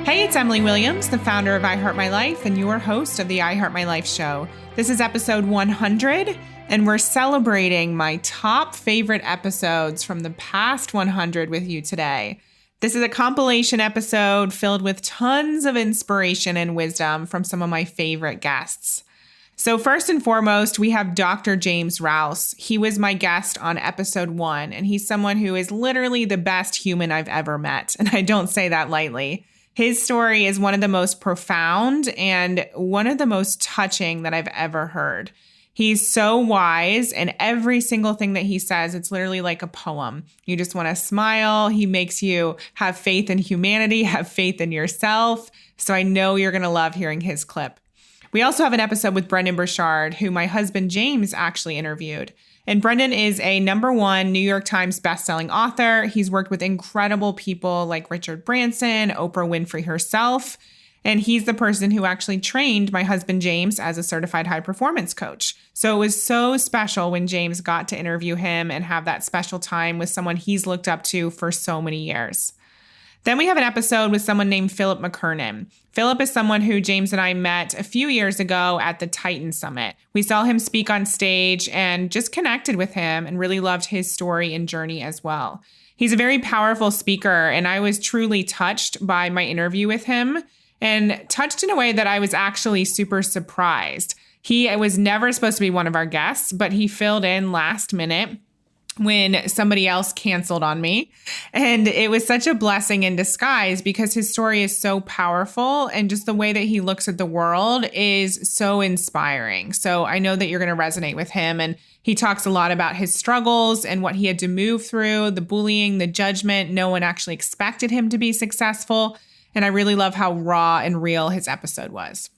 Hey, it's Emily Williams, the founder of I Heart My Life and your host of the I Heart My Life show. This is episode 100, and we're celebrating my top favorite episodes from the past 100 with you today. This is a compilation episode filled with tons of inspiration and wisdom from some of my favorite guests. So first and foremost, we have Dr. James Rouse. He was my guest on episode 1, and he's someone who is literally the best human I've ever met, and I don't say that lightly. His story is one of the most profound and one of the most touching that I've ever heard. He's so wise, and every single thing that he says, it's literally like a poem. You just want to smile. He makes you have faith in humanity, have faith in yourself. So I know you're going to love hearing his clip. We also have an episode with Brendon Burchard, who my husband James actually interviewed. And Brendon is a #1 New York Times bestselling author. He's worked with incredible people like Richard Branson, Oprah Winfrey herself. And he's the person who actually trained my husband James as a certified high performance coach. So it was so special when James got to interview him and have that special time with someone he's looked up to for so many years. Then we have an episode with someone named Philip McKernan. Philip is someone who James and I met a few years ago at the Titan Summit. We saw him speak on stage and just connected with him and really loved his story and journey as well. He's a very powerful speaker, and I was truly touched by my interview with him and touched in a way that I was actually super surprised. He was never supposed to be one of our guests, but he filled in last minute when somebody else canceled on me. And it was such a blessing in disguise because his story is so powerful and just the way that he looks at the world is so inspiring. So I know that you're going to resonate with him. And he talks a lot about his struggles and what he had to move through, the bullying, the judgment. No one actually expected him to be successful. And I really love how raw and real his episode was.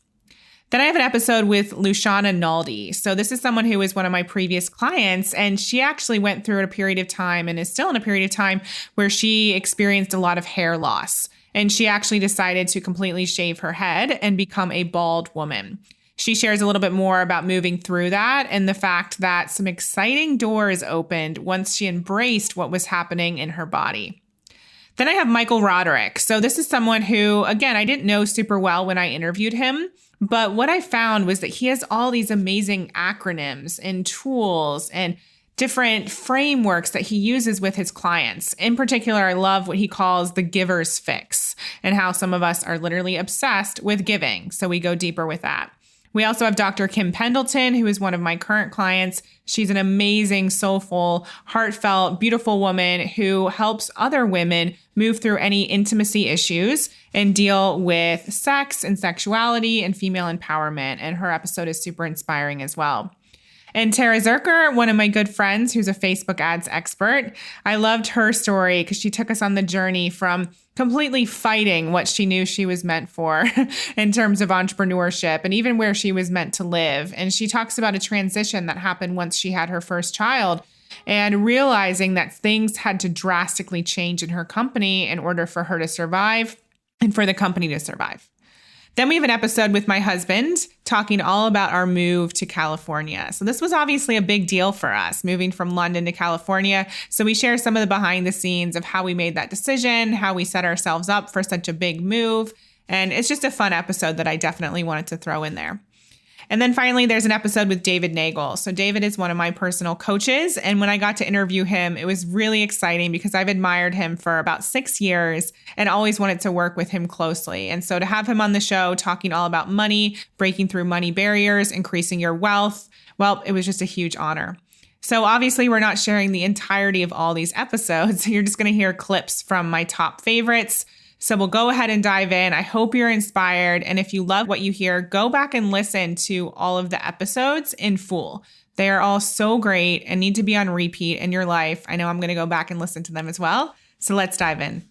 Then I have an episode with Luciana Naldi. So this is someone who was one of my previous clients, and she actually went through a period of time and is still in a period of time where she experienced a lot of hair loss. And she actually decided to completely shave her head and become a bald woman. She shares a little bit more about moving through that and the fact that some exciting doors opened once she embraced what was happening in her body. Then I have Michael Roderick. So this is someone who, again, I didn't know super well when I interviewed him. But what I found was that he has all these amazing acronyms and tools and different frameworks that he uses with his clients. In particular, I love what he calls the giver's fix and how some of us are literally obsessed with giving. So we go deeper with that. We also have Dr. Kim Pendleton, who is one of my current clients. She's an amazing, soulful, heartfelt, beautiful woman who helps other women move through any intimacy issues and deal with sex and sexuality and female empowerment. And her episode is super inspiring as well. And Tara Zirker, one of my good friends who's a Facebook ads expert, I loved her story because she took us on the journey from completely fighting what she knew she was meant for in terms of entrepreneurship and even where she was meant to live. And she talks about a transition that happened once she had her first child and realizing that things had to drastically change in her company in order for her to survive and for the company to survive. Then we have an episode with my husband talking all about our move to California. So this was obviously a big deal for us, moving from London to California. So we share some of the behind the scenes of how we made that decision, how we set ourselves up for such a big move. And it's just a fun episode that I definitely wanted to throw in there. And then finally, there's an episode with David Neagle. So David is one of my personal coaches. And when I got to interview him, it was really exciting because I've admired him for about 6 years and always wanted to work with him closely. And so to have him on the show talking all about money, breaking through money barriers, increasing your wealth, well, it was just a huge honor. So obviously, we're not sharing the entirety of all these episodes. You're just going to hear clips from my top favorites. So we'll go ahead and dive in. I hope you're inspired. And if you love what you hear, go back and listen to all of the episodes in full. They are all so great and need to be on repeat in your life. I know I'm going to go back and listen to them as well. So let's dive in.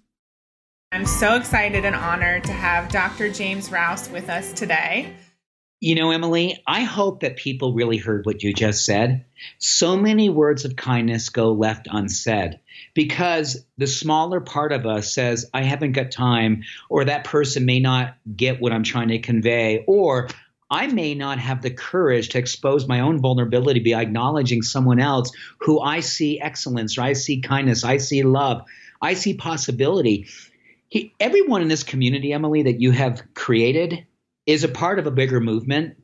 I'm so excited and honored to have Dr. James Rouse with us today. You know, Emily, I hope that people really heard what you just said. So many words of kindness go left unsaid because the smaller part of us says, I haven't got time, or that person may not get what I'm trying to convey, or I may not have the courage to expose my own vulnerability by acknowledging someone else who I see excellence, or I see kindness, I see love, I see possibility. Everyone in this community, Emily, that you have created is a part of a bigger movement.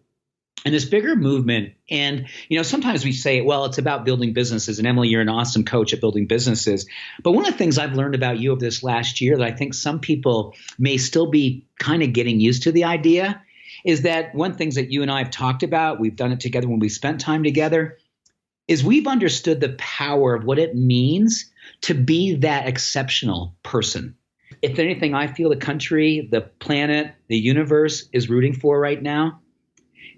And this bigger movement, and sometimes we say, well, it's about building businesses. And Emily, you're an awesome coach at building businesses. But one of the things I've learned about you over this last year that I think some people may still be kind of getting used to the idea is that one thing that you and I have talked about, we've done it together when we spent time together, is we've understood the power of what it means to be that exceptional person. If anything, I feel the country, the planet, the universe is rooting for right now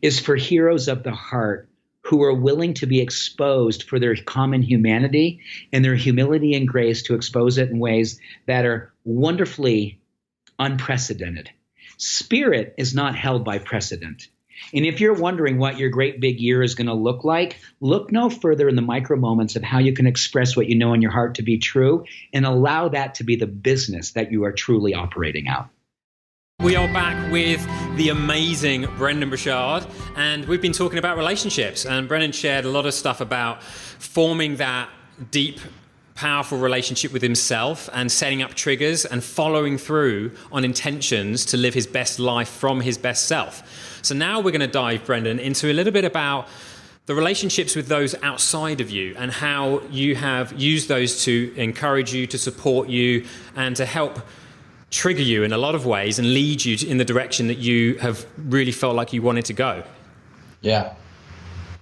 is for heroes of the heart who are willing to be exposed for their common humanity and their humility and grace to expose it in ways that are wonderfully unprecedented. Spirit is not held by precedent. And if you're wondering what your great big year is going to look like, look no further in the micro moments of how you can express what you know in your heart to be true and allow that to be the business that you are truly operating out. We are back with the amazing Brendon Burchard, and we've been talking about relationships. And Brendon shared a lot of stuff about forming that deep, powerful relationship with himself and setting up triggers and following through on intentions to live his best life from his best self. So now we're going to dive, Brendon, into a little bit about the relationships with those outside of you and how you have used those to encourage you, to support you, and to help trigger you in a lot of ways and lead you in the direction that you have really felt like you wanted to go. Yeah.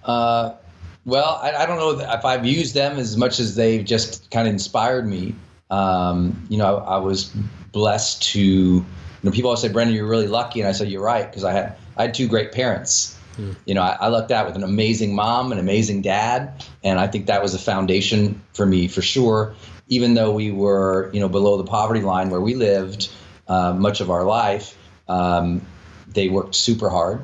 Well, I don't know if I've used them as much as they've just kind of inspired me. I was blessed to, people always say, Brendon, you're really lucky. And I said, you're right. Because I had two great parents. I lucked out with an amazing mom, an amazing dad. And I think that was a foundation for me for sure. Even though we were, below the poverty line where we lived much of our life, they worked super hard.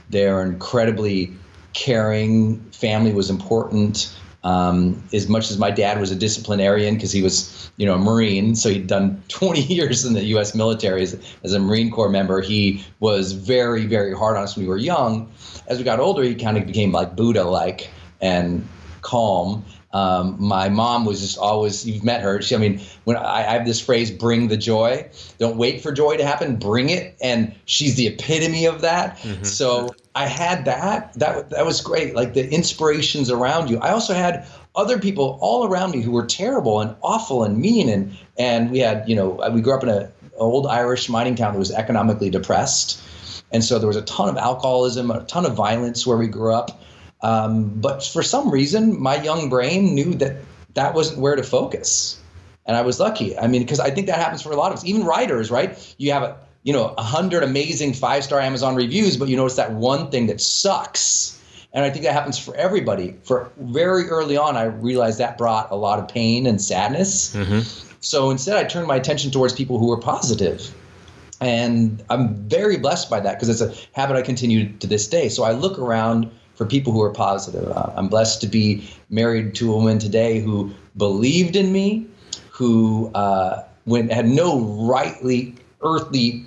They're incredibly caring. Family was important. As much as my dad was a disciplinarian because he was, a Marine, so he'd done 20 years in the U.S. military as a Marine Corps member, he was very, very hard on us when we were young. As we got older, he kind of became like Buddha-like and calm. My mom was just always, you've met her. When I have this phrase, bring the joy, don't wait for joy to happen, bring it. And she's the epitome of that. Mm-hmm. So I had that was great. Like the inspirations around you. I also had other people all around me who were terrible and awful and mean. And we had, we grew up in an old Irish mining town that was economically depressed. And so there was a ton of alcoholism, a ton of violence where we grew up. But for some reason, my young brain knew that wasn't where to focus. And I was lucky. Because I think that happens for a lot of us, even writers, right? You have 100 amazing 5-star Amazon reviews, but you notice that one thing that sucks. And I think that happens for everybody. For very early on, I realized that brought a lot of pain and sadness. Mm-hmm. So instead, I turned my attention towards people who were positive. And I'm very blessed by that because it's a habit I continue to this day. So I look around for people who are positive. I'm blessed to be married to a woman today who believed in me, who had no rightly earthly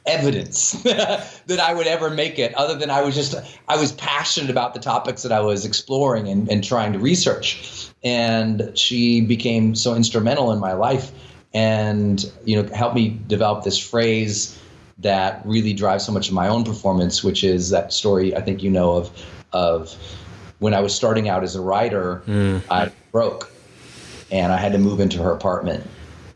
evidence that I would ever make it, other than I was passionate about the topics that I was exploring and trying to research. And she became so instrumental in my life and, helped me develop this phrase that really drives so much of my own performance, which is that story I think of when I was starting out as a writer. I broke and I had to move into her apartment,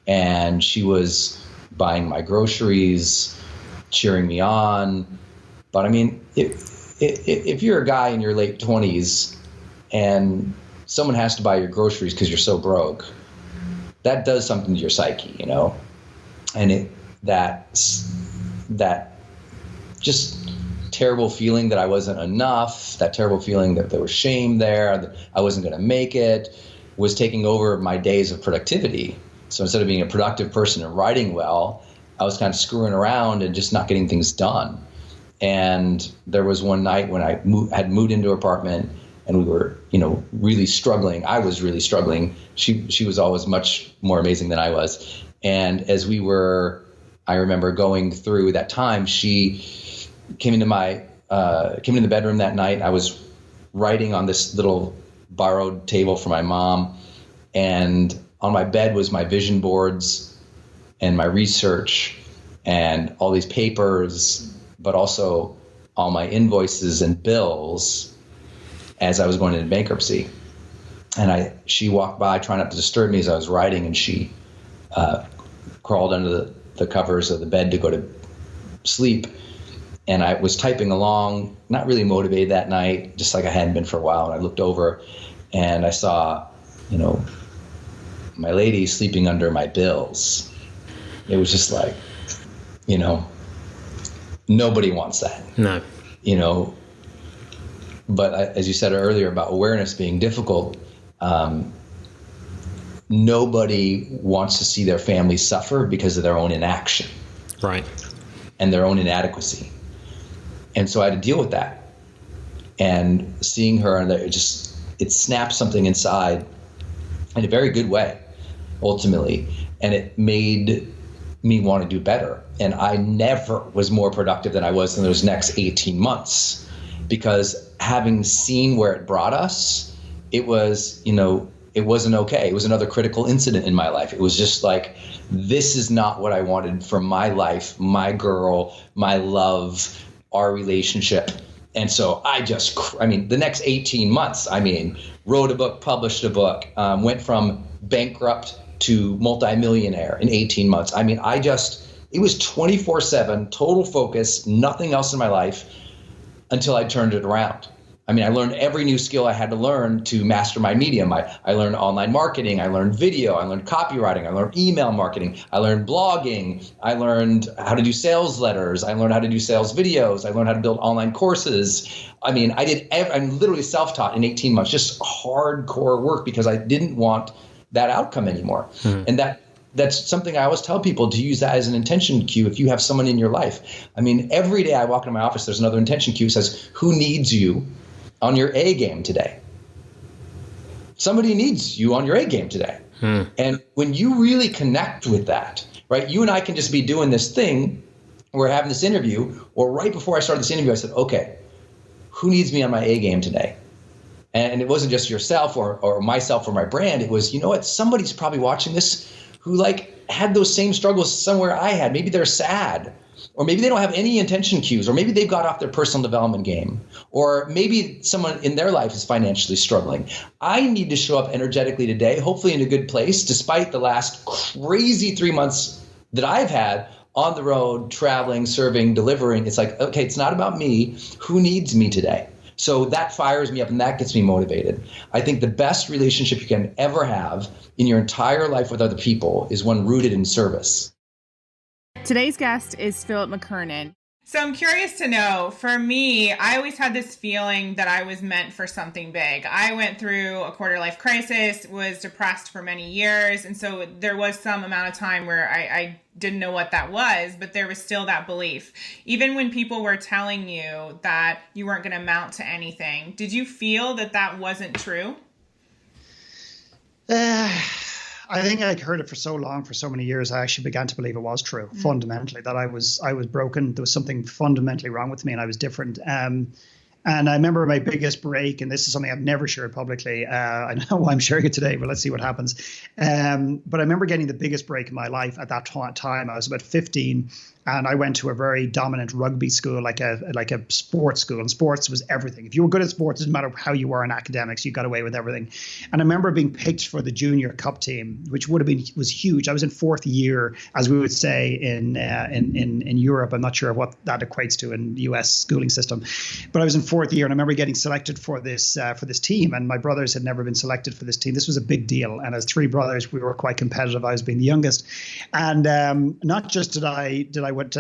and she was buying my groceries, cheering me on. But if you're a guy in your late 20s and someone has to buy your groceries because you're so broke, that does something to your psyche, and that just terrible feeling that I wasn't enough, that terrible feeling that there was shame there, that I wasn't going to make it, was taking over my days of productivity. So instead of being a productive person and writing well, I was kind of screwing around and just not getting things done. And there was one night when I had moved into her apartment and we were, really struggling. I was really struggling. She was always much more amazing than I was. And as I remember going through that time, she came into the bedroom that night. I was writing on this little borrowed table from my mom, and on my bed was my vision boards and my research and all these papers, but also all my invoices and bills as I was going into bankruptcy. And she walked by trying not to disturb me as I was writing, and she crawled under the covers of the bed to go to sleep. And I was typing along, not really motivated that night, just like I hadn't been for a while. And I looked over and I saw, my lady sleeping under my bills. It was just like, nobody wants that. No. But as you said earlier about awareness being difficult, nobody wants to see their family suffer because of their own inaction. Right. And their own inadequacy. And so I had to deal with that. And seeing her, and it snapped something inside in a very good way, ultimately. And it made me want to do better. And I never was more productive than I was in those next 18 months, because having seen where it brought us, it was, it wasn't okay. It was another critical incident in my life. It was just like, this is not what I wanted for my life, my girl, my love, our relationship. And so the next 18 months, wrote a book, published a book, went from bankrupt to multimillionaire in 18 months. It was 24/7, total focus, nothing else in my life until I turned it around. I learned every new skill I had to learn to master my medium. I learned online marketing. I learned video. I learned copywriting. I learned email marketing. I learned blogging. I learned how to do sales letters. I learned how to do sales videos. I learned how to build online courses. I'm literally self-taught in 18 months, just hardcore work, because I didn't want that outcome anymore. And that's something I always tell people, to use that as an intention cue if you have someone in your life. Every day I walk into my office, there's another intention cue that says, who needs you on your A game today? Somebody needs you on your A game today. And when you really connect with that, right, you and I can just be doing this thing, we're having this interview, or right before I started this interview, I said, okay, who needs me on my A game today? And it wasn't just yourself or myself or my brand. It was, somebody's probably watching this who had those same struggles somewhere I had. Maybe they're sad, or maybe they don't have any intention cues, or maybe they've got off their personal development game, or maybe someone in their life is financially struggling. I need to show up energetically today, hopefully in a good place, despite the last crazy 3 months that I've had on the road, traveling, serving, delivering. It's like, okay, it's not about me. Who needs me today? So that fires me up, and that gets me motivated. I think the best relationship you can ever have in your entire life with other people is one rooted in service. Today's guest is Philip McKernan. So I'm curious to know, for me, I always had this feeling that I was meant for something big. I went through a quarter life crisis, was depressed for many years. And so there was some amount of time where I didn't know what that was, but there was still that belief. Even when people were telling you that you weren't going to amount to anything, did you feel that wasn't true? I think I'd heard it for so long, for so many years, I actually began to believe it was true, fundamentally, that I was broken. There was something fundamentally wrong with me, and I was different. And I remember my biggest break, and this is something I've never shared publicly. I know why I'm sharing it today, but let's see what happens. But I remember getting the biggest break in my life at that time. I was about 15, and I went to a very dominant rugby school, like a sports school. And sports was everything. If you were good at sports, it didn't matter how you were in academics, you got away with everything. And I remember being picked for the junior cup team, which was huge. I was in fourth year, as we would say in Europe. I'm not sure what that equates to in the US schooling system, but I was in fourth year, and I remember getting selected for this team. And my brothers had never been selected for this team. This was a big deal. And as three brothers, we were quite competitive. I was being the youngest, and not just did I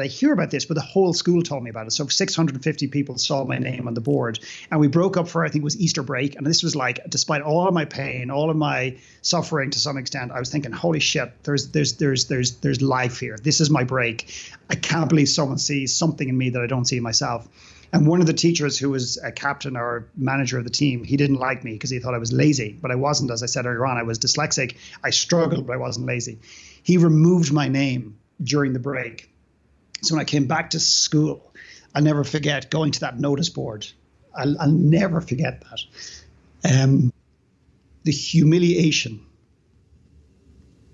hear about this, but the whole school told me about it. So 650 people saw my name on the board, and we broke up for, I think it was Easter break. And this was like, despite all of my pain, all of my suffering to some extent, I was thinking, holy shit, there's life here. This is my break. I can't believe someone sees something in me that I don't see in myself. And one of the teachers, who was a captain or manager of the team, he didn't like me because he thought I was lazy, but I wasn't. As I said earlier on, I was dyslexic. I struggled, but I wasn't lazy. He removed my name during the break. So when I came back to school, I'll never forget going to that notice board. I'll never forget that. The humiliation,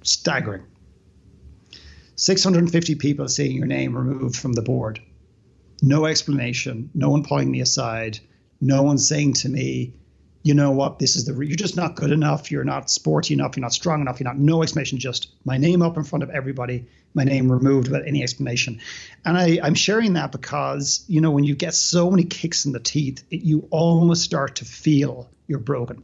staggering. 650 people seeing your name removed from the board. No explanation, no one pulling me aside, no one saying to me, you know what, this is you're just not good enough, you're not sporty enough, you're not strong enough, no explanation, just my name up in front of everybody, my name removed without any explanation. And I'm sharing that because, when you get so many kicks in the teeth, you almost start to feel you're broken.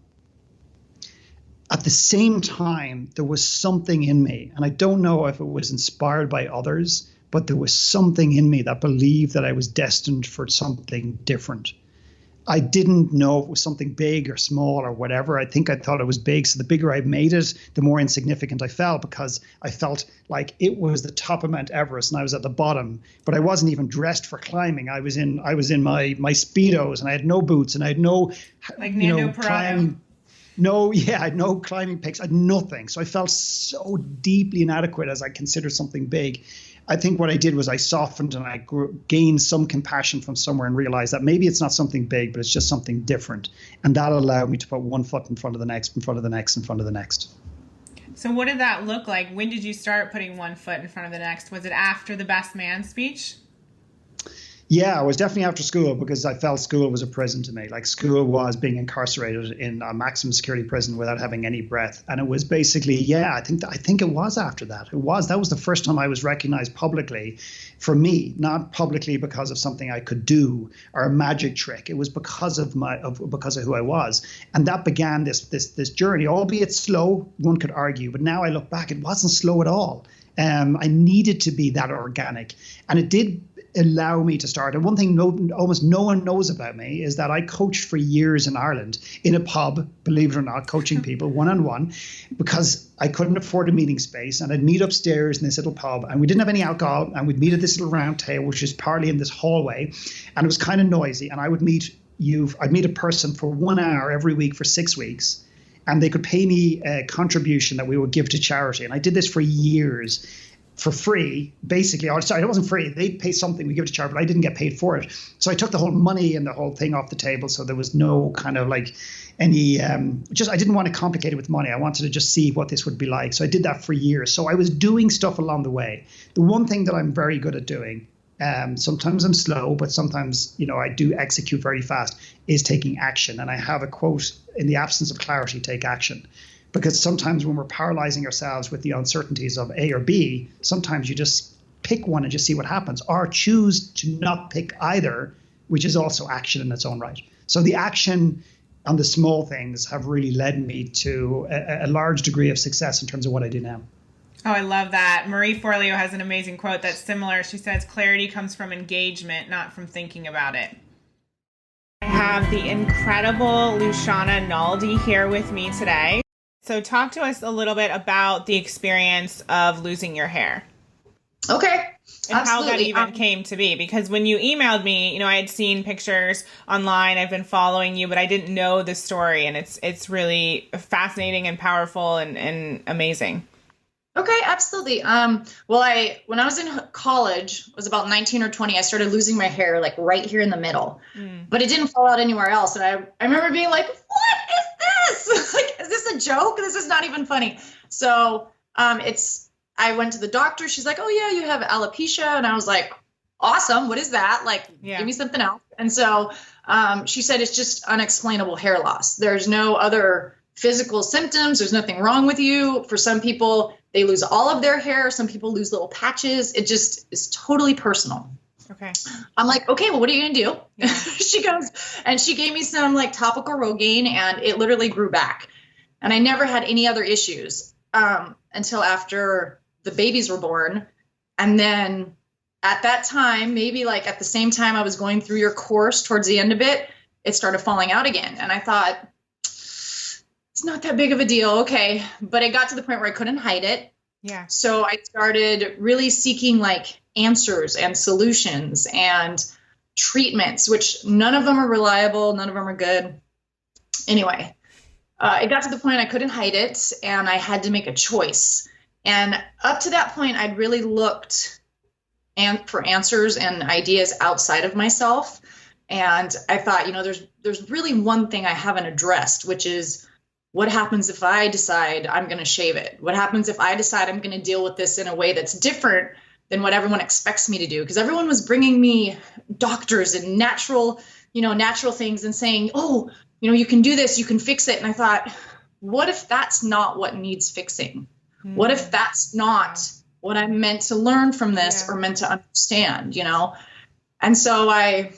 At the same time, there was something in me, and I don't know if it was inspired by others, but there was something in me that believed that I was destined for something different. I didn't know if it was something big or small or whatever. I thought it was big. So the bigger I made it, the more insignificant I felt, because I felt like it was the top of Mount Everest and I was at the bottom. But I wasn't even dressed for climbing. I was in my Speedos, and I had no boots, and I had no climbing. I had no climbing picks. I had nothing. So I felt so deeply inadequate as I considered something big. I think what I did was I softened and I gained some compassion from somewhere and realized that maybe it's not something big, but it's just something different. And that allowed me to put one foot in front of the next, in front of the next, in front of the next. So what did that look like? When did you start putting one foot in front of the next? Was it after the best man speech? Yeah, I was definitely after school, because I felt school was a prison to me. Like, school was being incarcerated in a maximum security prison without having any breath. And it was basically, I think it was after that. That was the first time I was recognized publicly for me, not publicly because of something I could do or a magic trick. It was because of who I was. And that began this journey, albeit slow, one could argue. But now I look back, it wasn't slow at all. I needed to be that organic. And it did allow me to start. And one thing almost no one knows about me is that I coached for years in Ireland in a pub, believe it or not, coaching people one-on-one, because I couldn't afford a meeting space. And I'd meet upstairs in this little pub, and we didn't have any alcohol, and we'd meet at this little round table, which is partly in this hallway, and it was kind of noisy. And I'd meet a person for 1 hour every week for 6 weeks, and they could pay me a contribution that we would give to charity. And I did this for years, for free, basically. Oh, sorry, it wasn't free. They'd pay something, we give it to charity, but I didn't get paid for it. So I took the whole money and the whole thing off the table. So there was no kind of like any, I didn't want to complicate it with money. I wanted to just see what this would be like. So I did that for years. So I was doing stuff along the way. The one thing that I'm very good at doing, sometimes I'm slow, but sometimes, I do execute very fast, is taking action. And I have a quote: in the absence of clarity, take action. Because sometimes when we're paralyzing ourselves with the uncertainties of A or B, sometimes you just pick one and just see what happens, or choose to not pick either, which is also action in its own right. So the action on the small things have really led me to a large degree of success in terms of what I do now. Oh, I love that. Marie Forleo has an amazing quote that's similar. She says, clarity comes from engagement, not from thinking about it. I have the incredible Luciana Naldi here with me today. So talk to us a little bit about the experience of losing your hair. Okay. And how that even came to be. Because when you emailed me, I had seen pictures online. I've been following you, but I didn't know the story. And it's really fascinating and powerful and amazing. Okay, absolutely. When I was in college, I was about 19 or 20, I started losing my hair like right here in the middle, but it didn't fall out anywhere else. And I remember being like, what is this? Like, is this a joke? This is not even funny. So I went to the doctor. She's like, oh yeah, you have alopecia. And I was like, awesome. What is that? Like, give me something else. And so she said, it's just unexplainable hair loss. There's no other physical symptoms. There's nothing wrong with you. For some people, they lose all of their hair. Some people lose little patches. It just is totally personal. Okay. I'm like, okay, well, what are you going to do? Yeah. She goes, and she gave me some like topical Rogaine, and it literally grew back. And I never had any other issues until after the babies were born. And then at that time, maybe like at the same time I was going through your course, towards the end of it, it started falling out again. And I thought, it's not that big of a deal. Okay. But it got to the point where I couldn't hide it. Yeah. So I started really seeking like answers and solutions and treatments, which none of them are reliable. None of them are good. Anyway, it got to the point I couldn't hide it, and I had to make a choice. And up to that point, I'd really looked for answers and ideas outside of myself. And I thought, there's really one thing I haven't addressed, which is, what happens if I decide I'm going to shave it? What happens if I decide I'm going to deal with this in a way that's different than what everyone expects me to do? Because everyone was bringing me doctors and natural things and saying, oh, you can do this, you can fix it. And I thought, what if that's not what needs fixing? What if that's not what I'm meant to learn from this or meant to understand, And so I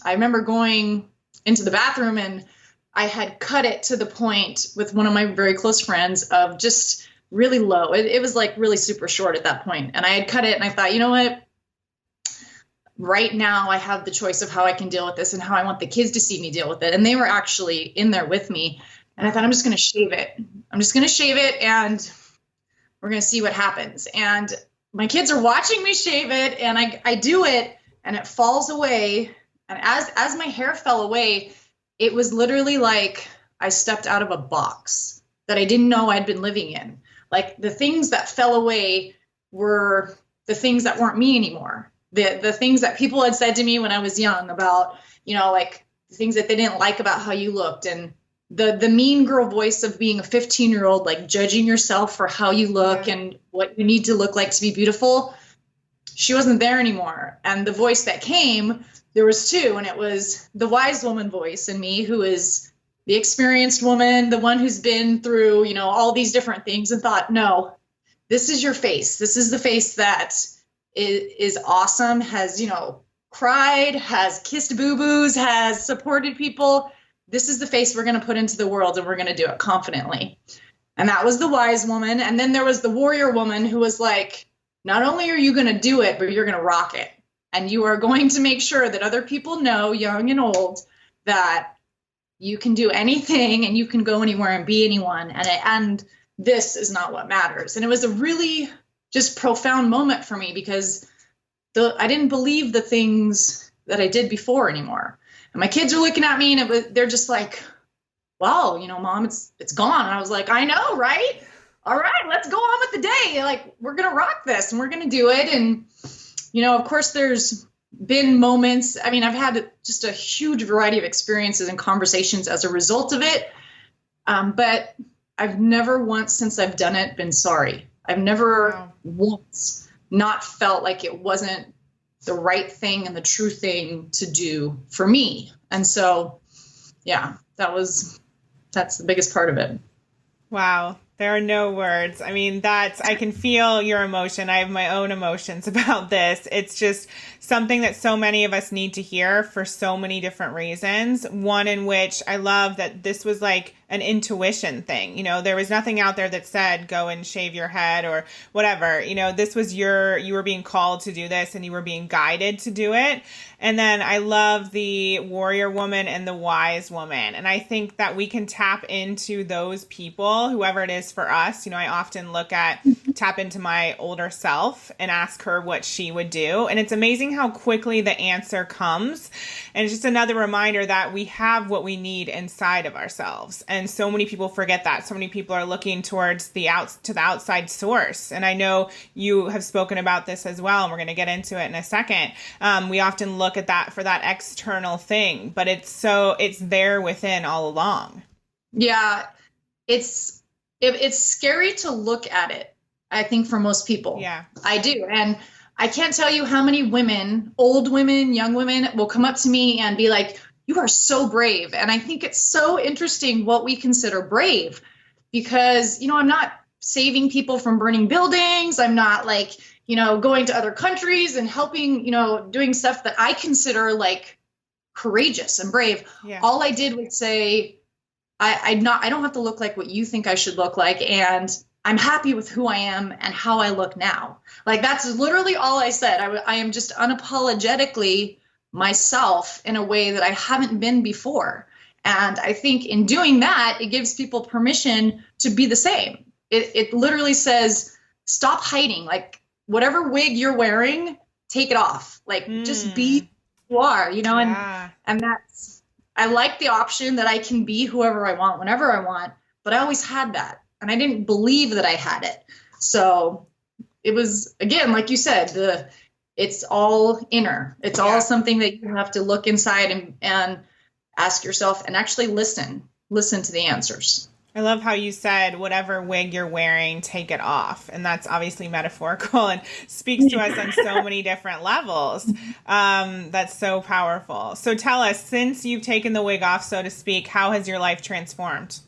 remember going into the bathroom, and I had cut it to the point with one of my very close friends of just really low. It was like really super short at that point. And I had cut it, and I thought, you know what? Right now I have the choice of how I can deal with this and how I want the kids to see me deal with it. And they were actually in there with me. And I thought, I'm just going to shave it. And we're going to see what happens. And my kids are watching me shave it, and I do it, and it falls away. And as my hair fell away, it was literally like I stepped out of a box that I didn't know I'd been living in. Like the things that fell away were the things that weren't me anymore. The things that people had said to me when I was young about, like the things that they didn't like about how you looked, and the mean girl voice of being a 15-year-old, like judging yourself for how you look and what you need to look like to be beautiful. She wasn't there anymore. And the voice that came, there was two, and it was the wise woman voice in me, who is the experienced woman, the one who's been through, all these different things, and thought, no, this is your face. This is the face that is awesome, has, cried, has kissed boo-boos, has supported people. This is the face we're going to put into the world, and we're going to do it confidently. And that was the wise woman. And then there was the warrior woman, who was like, not only are you going to do it, but you're going to rock it. And you are going to make sure that other people know, young and old, that you can do anything and you can go anywhere and be anyone. And this is not what matters. And it was a really just profound moment for me, because I didn't believe the things that I did before anymore. And my kids are looking at me, and they're just like, wow, Mom, it's gone. And I was like, I know, right? All right, let's go on with the day. Like, we're going to rock this, and we're going to do it. And, of course, there's been moments. I mean, I've had just a huge variety of experiences and conversations as a result of it. But I've never once since I've done it been sorry. I've never once not felt like it wasn't the right thing and the true thing to do for me. And so, yeah, that's the biggest part of it. Wow. There are no words. I mean, I can feel your emotion. I have my own emotions about this. It's just something that so many of us need to hear for so many different reasons. One in which I love that this was like an intuition thing. There was nothing out there that said, go and shave your head or whatever. This was you were being called to do this, and you were being guided to do it. And then I love the warrior woman and the wise woman. And I think that we can tap into those people, whoever it is for us. I often tap into my older self and ask her what she would do. And it's amazing how quickly the answer comes. And it's just another reminder that we have what we need inside of ourselves. And so many people forget that. So many people are looking towards the outside source. And I know you have spoken about this as well, and we're going to get into it in a second. We often look at that for that external thing, but it's there within all along. Yeah. It's scary to look at it, I think, for most people. Yeah, I do. And I can't tell you how many women, old women, young women, will come up to me and be like, you are so brave. And I think it's so interesting what we consider brave, because, I'm not saving people from burning buildings. I'm not like, going to other countries and helping, doing stuff that I consider like courageous and brave. Yeah. All I did was say, I don't have to look like what you think I should look like. And I'm happy with who I am and how I look now. Like, that's literally all I said. I am just unapologetically myself in a way that I haven't been before. And I think in doing that, it gives people permission to be the same. It literally says, stop hiding. Like, whatever wig you're wearing, take it off. Like, just be who you are, Yeah. And that's, I like the option that I can be whoever I want, whenever I want, but I always had that. And I didn't believe that I had it. So it was, again, like you said, it's all inner. It's all something that you have to look inside and ask yourself and actually listen to the answers. I love how you said, whatever wig you're wearing, take it off. And that's obviously metaphorical and speaks to us on so many different levels. That's so powerful. So tell us, since you've taken the wig off, so to speak, how has your life transformed?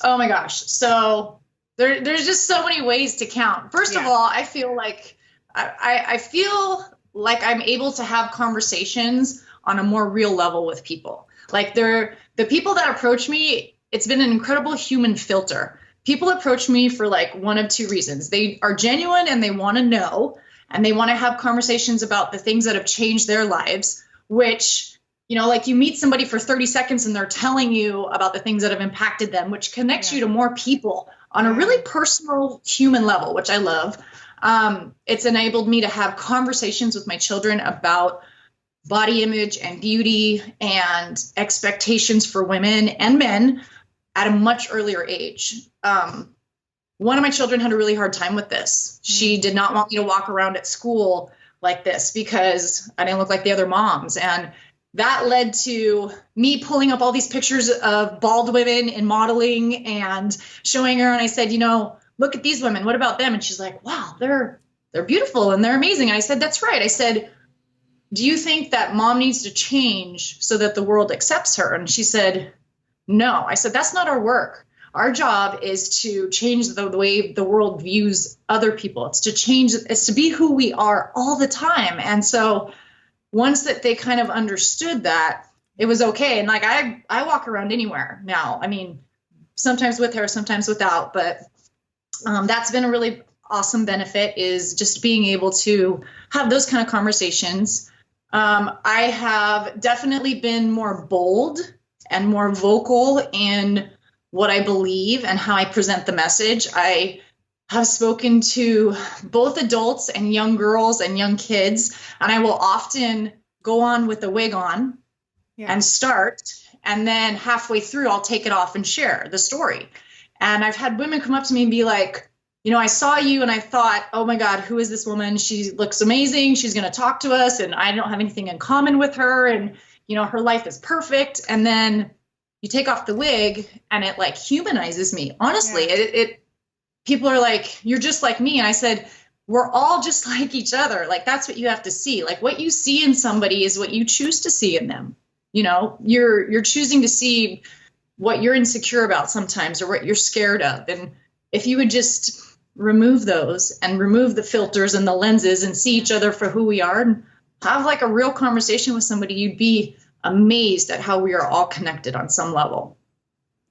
Oh my gosh. So there's just so many ways to count. First of all, I feel like I feel like I'm able to have conversations on a more real level with people. Like the people that approach me, it's been an incredible human filter. People approach me for like one of two reasons. They are genuine and they want to know, and they want to have conversations about the things that have changed their lives, which, you know, like you meet somebody for 30 seconds and they're telling you about the things that have impacted them, which connects you to more people on a really personal human level, which I love. It's enabled me to have conversations with my children about body image and beauty and expectations for women and men at a much earlier age. One of my children had a really hard time with this. She did not want me to walk around at school like this because I didn't look like the other moms. And that led to me pulling up all these pictures of bald women in modeling and showing her. And I said, you know, look at these women. What about them? And she's like, wow, they're beautiful and they're amazing. And I said, that's right. I said, do you think that mom needs to change so that the world accepts her? And she said, no. I said, that's not our work. Our job is to change the way the world views other people. It's to be who we are all the time. And so once that they kind of understood that, it was okay. And like, I walk around anywhere now. I mean, sometimes with her, sometimes without, but that's been a really awesome benefit, is just being able to have those kind of conversations. I have definitely been more bold and more vocal in what I believe and how I present the message. I have spoken to both adults and young girls and young kids, and I will often go on with the wig on and start, and then halfway through I'll take it off and share the story. And I've had women come up to me and be like, you know, I saw you and I thought, oh my God, who is this woman? She looks amazing. She's going to talk to us, and I don't have anything in common with her. And, you know, her life is perfect. And then you take off the wig and it like humanizes me. Honestly, people are like, you're just like me. And I said, we're all just like each other. Like, that's what you have to see. Like, what you see in somebody is what you choose to see in them. You know, you're choosing to see what you're insecure about sometimes, or what you're scared of. And if you would just remove those and remove the filters and the lenses and see each other for who we are and have like a real conversation with somebody, you'd be amazed at how we are all connected on some level.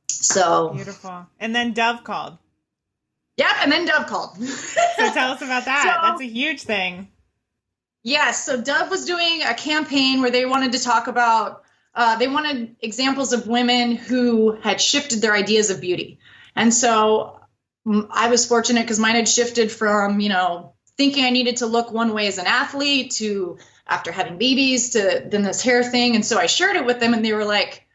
So beautiful. And then Dove called. Yeah, and then Dove called. So tell us about that. That's a huge thing. Yes. So Dove was doing a campaign where they wanted to talk about, they wanted examples of women who had shifted their ideas of beauty. And so I was fortunate because mine had shifted from, you know, thinking I needed to look one way as an athlete to, after having babies, to then this hair thing. And so I shared it with them and they were like,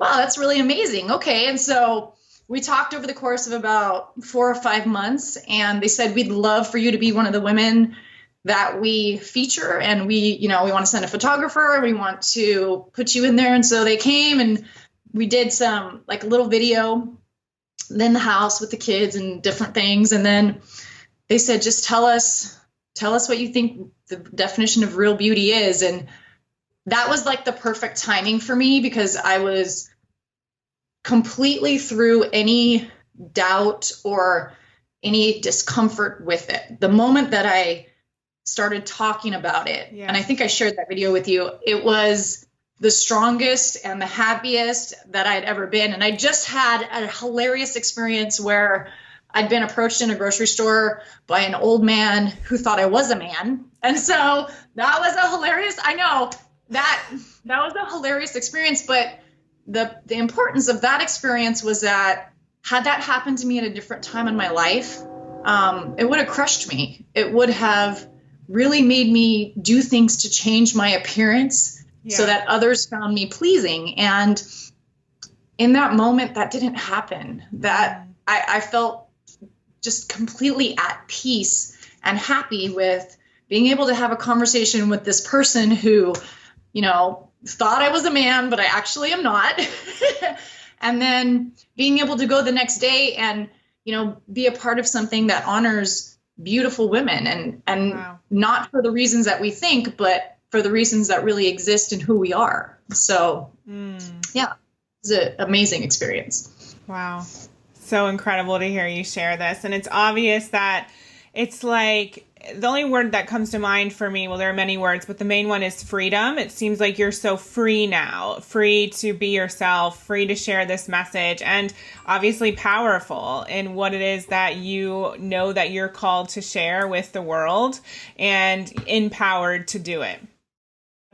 wow, that's really amazing. Okay. And so we talked over the course of about 4 or 5 months, and they said, we'd love for you to be one of the women that we feature. And we want to send a photographer. We want to put you in there. And so they came and we did some like a little video in the house with the kids and different things. And then they said, just tell us what you think the definition of real beauty is. And that was like the perfect timing for me, because I was completely through any doubt or any discomfort with it. The moment that I started talking about it, and I think I shared that video with you, it was the strongest and the happiest that I'd ever been. And I just had a hilarious experience where I'd been approached in a grocery store by an old man who thought I was a man. And so that was a hilarious, I know that was a hilarious experience, but the importance of that experience was that had that happened to me at a different time in my life, it would have crushed me. It would have really made me do things to change my appearance so that others found me pleasing. And in that moment, that didn't happen. That I felt just completely at peace and happy with being able to have a conversation with this person who, you know, thought I was a man, but I actually am not. And then being able to go the next day and, be a part of something that honors beautiful women and wow. Not for the reasons that we think, but for the reasons that really exist in who we are. So, yeah, it's an amazing experience. Wow. So incredible to hear you share this. And it's obvious that it's like the only word that comes to mind for me, well, there are many words, but the main one is freedom. It seems like you're so free now, free to be yourself, free to share this message, and obviously powerful in what it is that you know that you're called to share with the world and empowered to do it.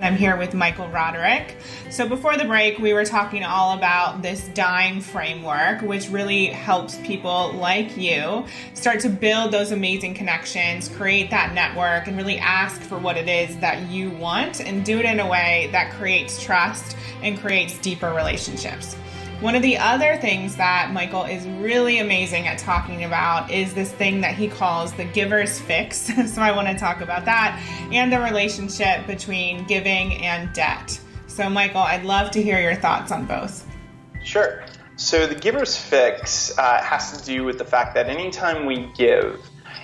I'm here with Michael Roderick. So before the break, we were talking all about this DIME framework, which really helps people like you start to build those amazing connections, create that network, and really ask for what it is that you want and do it in a way that creates trust and creates deeper relationships. One of the other things that Michael is really amazing at talking about is this thing that he calls the giver's fix. So I want to talk about that and the relationship between giving and debt. So Michael, I'd love to hear your thoughts on both. Sure. So the giver's fix has to do with the fact that anytime we give,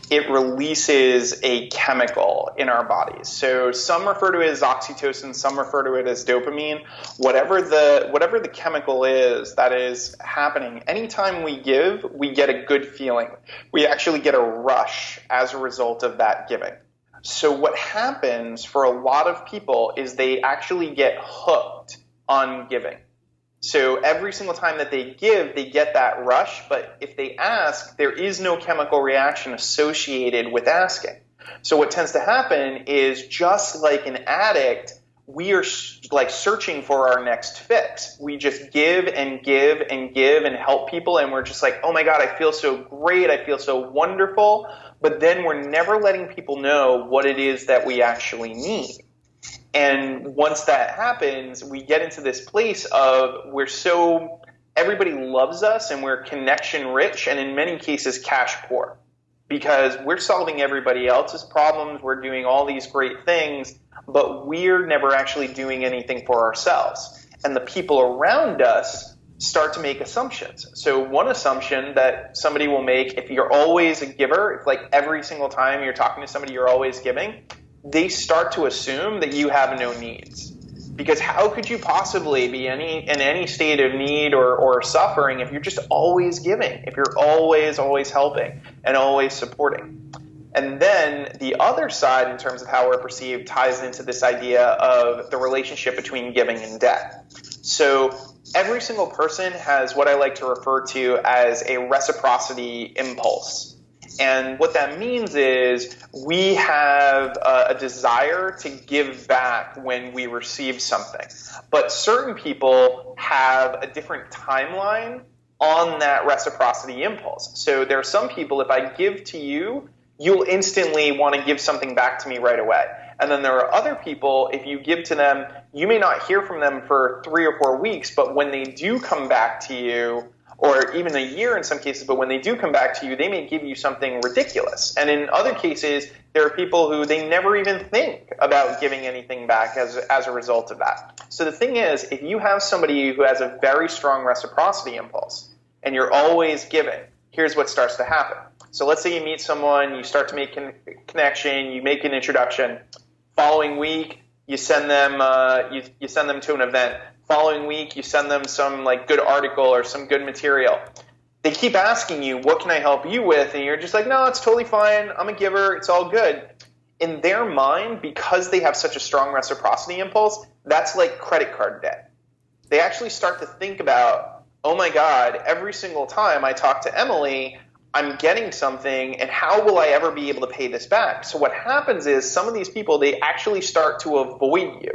it releases a chemical in our bodies. So some refer to it as oxytocin, some refer to it as dopamine. Whatever the chemical is that is happening, anytime we give, we get a good feeling. We actually get a rush as a result of that giving. So what happens for a lot of people is they actually get hooked on giving. So every single time that they give, they get that rush. But if they ask, there is no chemical reaction associated with asking. So what tends to happen is, just like an addict, we are like searching for our next fix. We just give and give and give and help people. And we're just like, oh my God, I feel so great. I feel so wonderful. But then we're never letting people know what it is that we actually need. And once that happens, we get into this place of everybody loves us and we're connection rich and in many cases cash poor, because we're solving everybody else's problems. We're doing all these great things, but we're never actually doing anything for ourselves. And the people around us start to make assumptions. So one assumption that somebody will make, if you're always a giver, if like every single time you're talking to somebody, you're always giving, they start to assume that you have no needs. Because how could you possibly be in any state of need or suffering if you're just always giving, if you're always helping and always supporting? And then the other side, in terms of how we're perceived, ties into this idea of the relationship between giving and debt. So every single person has what I like to refer to as a reciprocity impulse. And what that means is we have a desire to give back when we receive something. But certain people have a different timeline on that reciprocity impulse. So there are some people, if I give to you, you'll instantly want to give something back to me right away. And then there are other people, if you give to them, you may not hear from them for 3 or 4 weeks, but when they do come back to you, or even a year in some cases, but when they do come back to you, they may give you something ridiculous. And in other cases, there are people who they never even think about giving anything back as a result of that. So the thing is, if you have somebody who has a very strong reciprocity impulse and you're always giving, here's what starts to happen. So let's say you meet someone, you start to make a connection, you make an introduction. Following week, you send them you send them to an event. Following week, you send them some like good article or some good material. They keep asking you, what can I help you with? And you're just like, no, it's totally fine. I'm a giver. It's all good. In their mind, because they have such a strong reciprocity impulse, that's like credit card debt. They actually start to think about, oh my God, every single time I talk to Emily, I'm getting something, and how will I ever be able to pay this back? So what happens is some of these people, they actually start to avoid you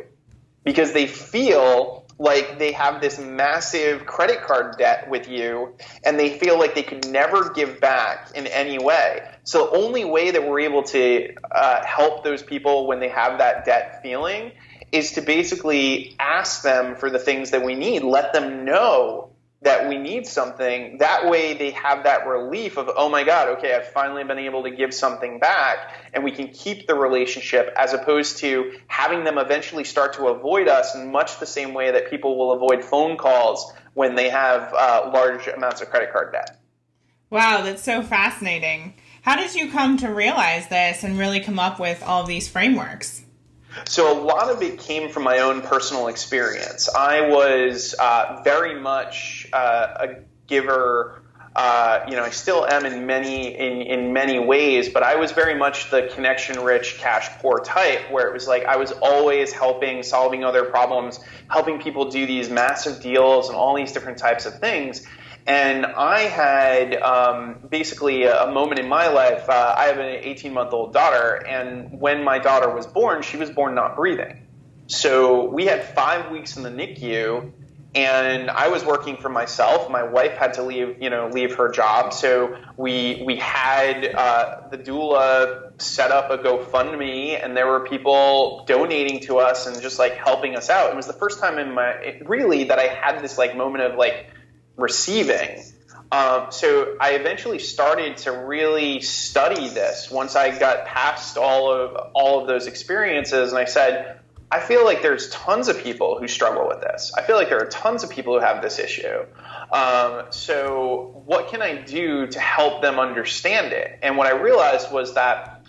because they feel like they have this massive credit card debt with you, and they feel like they could never give back in any way. So the only way that we're able to help those people when they have that debt feeling is to basically ask them for the things that we need. Let them know that we need something. That way they have that relief of, oh my God, okay, I've finally been able to give something back, and we can keep the relationship, as opposed to having them eventually start to avoid us in much the same way that people will avoid phone calls when they have large amounts of credit card debt. Wow, that's so fascinating. How did you come to realize this and really come up with all of these frameworks? So a lot of it came from my own personal experience. I was very much a giver. I still am in many ways, but I was very much the connection-rich, cash-poor type, where it was like I was always helping, solving other problems, helping people do these massive deals and all these different types of things. And I had basically a moment in my life. I have an 18-month-old daughter, and when my daughter was born, she was born not breathing. So we had 5 weeks in the NICU, and I was working for myself. My wife had to leave her job. So we had the doula set up a GoFundMe, and there were people donating to us and just like helping us out. It was the first time that I had this like moment of like receiving. So I eventually started to really study this once I got past all of those experiences, and I said, I feel like there's tons of people who struggle with this. I feel like there are tons of people who have this issue. So what can I do to help them understand it? And what I realized was that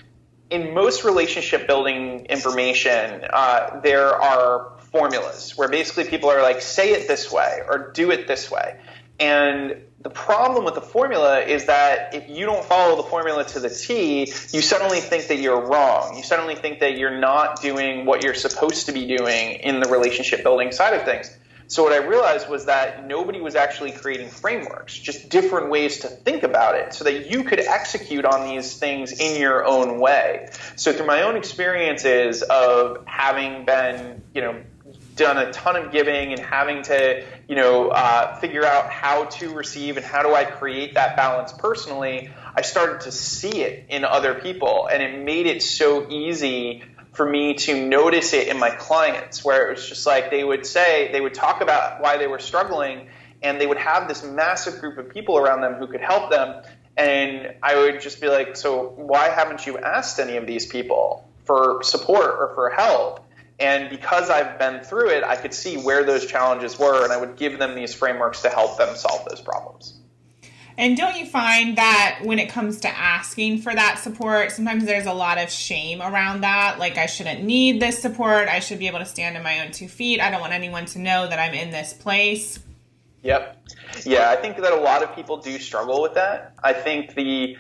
in most relationship building information, there are formulas where basically people are like, say it this way or do it this way. And the problem with the formula is that if you don't follow the formula to the T, you suddenly think that you're wrong. You suddenly think that you're not doing what you're supposed to be doing in the relationship building side of things. So what I realized was that nobody was actually creating frameworks, just different ways to think about it so that you could execute on these things in your own way. So through my own experiences of having been, done a ton of giving and having to, figure out how to receive and how do I create that balance personally, I started to see it in other people, and it made it so easy for me to notice it in my clients, where it was just like they would talk about why they were struggling, and they would have this massive group of people around them who could help them. And I would just be like, so why haven't you asked any of these people for support or for help? And because I've been through it, I could see where those challenges were, and I would give them these frameworks to help them solve those problems. And don't you find that when it comes to asking for that support, sometimes there's a lot of shame around that? Like, I shouldn't need this support. I should be able to stand on my own 2 feet. I don't want anyone to know that I'm in this place. Yep. Yeah, I think that a lot of people do struggle with that. I think the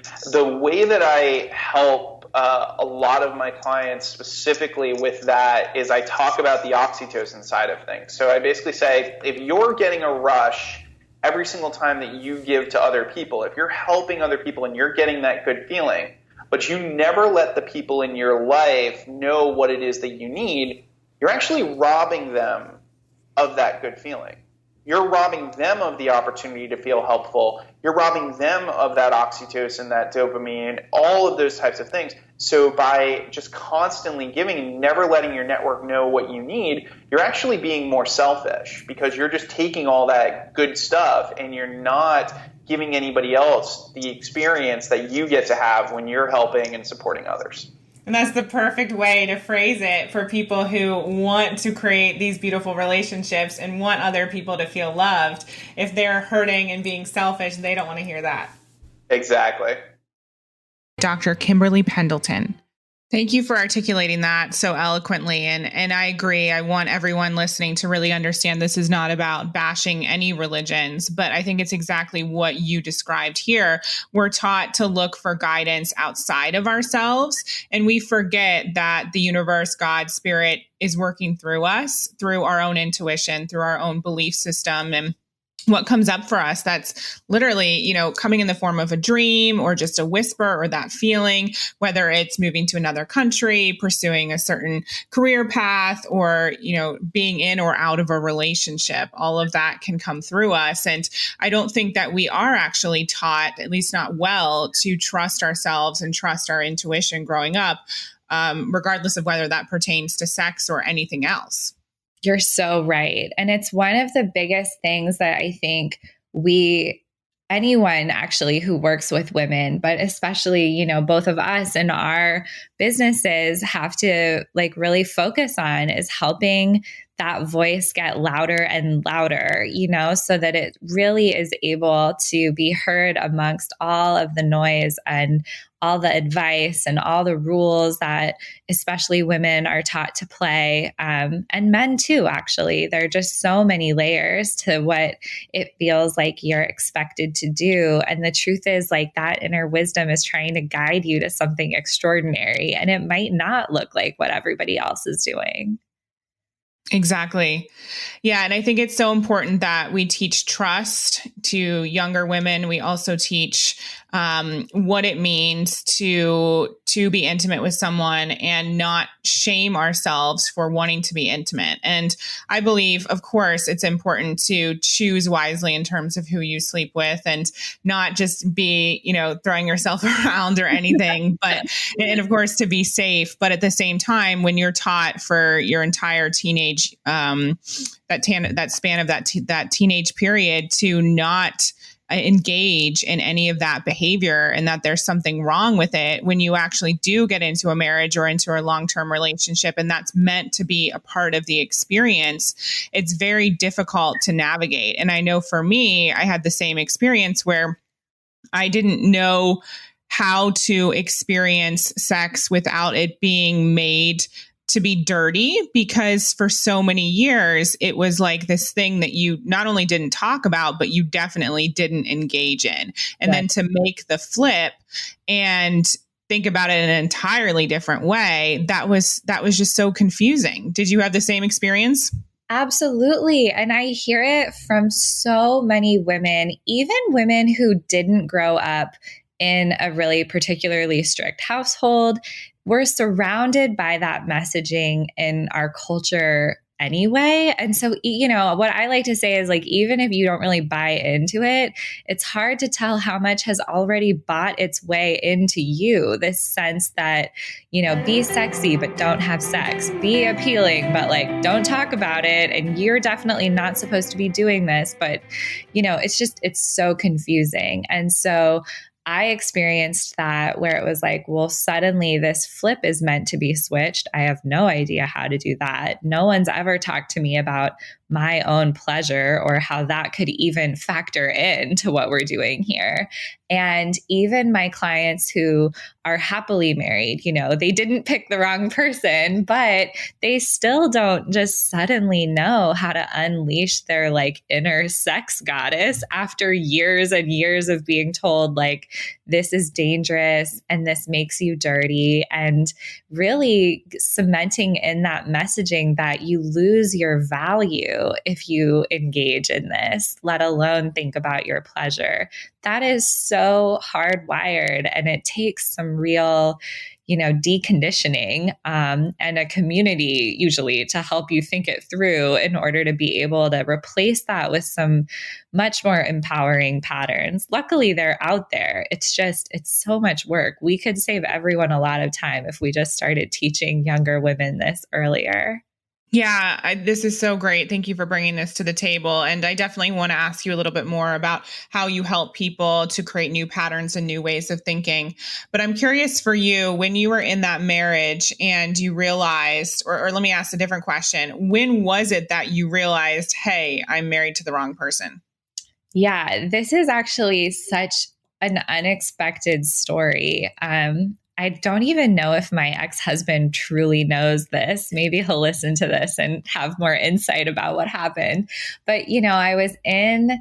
way that I help a lot of my clients specifically with that is I talk about the oxytocin side of things. So I basically say, if you're getting a rush every single time that you give to other people, if you're helping other people and you're getting that good feeling, but you never let the people in your life know what it is that you need, you're actually robbing them of that good feeling. You're robbing them of the opportunity to feel helpful. You're robbing them of that oxytocin, that dopamine, all of those types of things. So by just constantly giving and never letting your network know what you need, you're actually being more selfish, because you're just taking all that good stuff and you're not giving anybody else the experience that you get to have when you're helping and supporting others. And that's the perfect way to phrase it for people who want to create these beautiful relationships and want other people to feel loved. If they're hurting and being selfish, they don't want to hear that. Exactly. Dr. Kimberly Pendleton. Thank you for articulating that so eloquently. And I agree. I want everyone listening to really understand this is not about bashing any religions, but I think it's exactly what you described here. We're taught to look for guidance outside of ourselves, and we forget that the universe, God, spirit is working through us, through our own intuition, through our own belief system, and what comes up for us, that's literally, coming in the form of a dream or just a whisper or that feeling, whether it's moving to another country, pursuing a certain career path, or, being in or out of a relationship. All of that can come through us. And I don't think that we are actually taught, at least not well, to trust ourselves and trust our intuition growing up, regardless of whether that pertains to sex or anything else. You're so right. And it's one of the biggest things that I think anyone actually who works with women, but especially, you know, both of us in our businesses have to like really focus on is helping that voice get louder and louder, you know, so that it really is able to be heard amongst all of the noise and all the advice and all the rules that especially women are taught to play, and men too, actually. There are just so many layers to what it feels like you're expected to do. And the truth is, like, that inner wisdom is trying to guide you to something extraordinary, and it might not look like what everybody else is doing. Exactly. Yeah. And I think it's so important that we teach trust to younger women. We also teach what it means to be intimate with someone and not shame ourselves for wanting to be intimate. And I believe, of course, it's important to choose wisely in terms of who you sleep with and not just be, you know, throwing yourself around or anything, but, and of course, to be safe. But at the same time, when you're taught for your entire teenage, that span of that teenage period to not engage in any of that behavior and that there's something wrong with it, when you actually do get into a marriage or into a long-term relationship and that's meant to be a part of the experience, it's very difficult to navigate. And I know for me, I had the same experience where I didn't know how to experience sex without it being made to be dirty, because for so many years, it was like this thing that you not only didn't talk about, but you definitely didn't engage in. And then to make the flip and think about it in an entirely different way, that was just so confusing. Did you have the same experience? Absolutely. And I hear it from so many women, even women who didn't grow up in a really particularly strict household. We're surrounded by that messaging in our culture anyway. And so, you know, what I like to say is, like, even if you don't really buy into it, it's hard to tell how much has already bought its way into you. This sense that, you know, be sexy, but don't have sex, be appealing, but like, don't talk about it. And you're definitely not supposed to be doing this, but, you know, it's so confusing. And so I experienced that where it was like, well, suddenly this flip is meant to be switched. I have no idea how to do that. No one's ever talked to me about my own pleasure or how that could even factor into what we're doing here. And even my clients who are happily married, you know, they didn't pick the wrong person, but they still don't just suddenly know how to unleash their like inner sex goddess after years and years of being told like, this is dangerous and this makes you dirty, and really cementing in that messaging that you lose your value if you engage in this, let alone think about your pleasure. That is so hardwired, and it takes some real, you know, deconditioning and a community usually to help you think it through in order to be able to replace that with some much more empowering patterns. Luckily, they're out there. It's so much work. We could save everyone a lot of time if we just started teaching younger women this earlier. Yeah, this is so great. Thank you for bringing this to the table. And I definitely want to ask you a little bit more about how you help people to create new patterns and new ways of thinking. But I'm curious for you, when you were in that marriage and you realized, or let me ask a different question. When was it that you realized, hey, I'm married to the wrong person? Yeah, this is actually such an unexpected story. I don't even know if my ex-husband truly knows this. Maybe he'll listen to this and have more insight about what happened. But, you know, I was in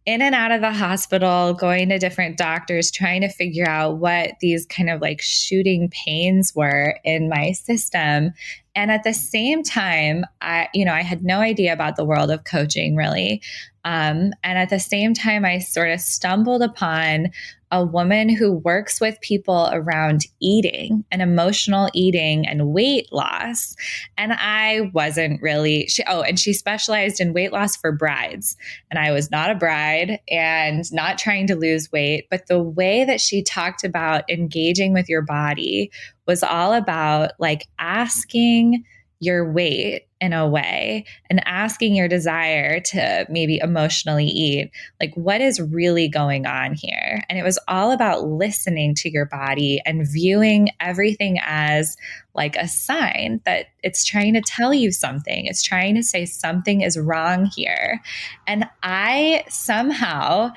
and out of the hospital, going to different doctors, trying to figure out what these kind of like shooting pains were in my system. And at the same time, I had no idea about the world of coaching really. And at the same time, I sort of stumbled upon a woman who works with people around eating and emotional eating and weight loss. And I wasn't really, she specialized in weight loss for brides. And I was not a bride and not trying to lose weight. But the way that she talked about engaging with your body was all about like asking your weight in a way and asking your desire to maybe emotionally eat, like what is really going on here? And it was all about listening to your body and viewing everything as like a sign that it's trying to tell you something. It's trying to say something is wrong here. And I somehow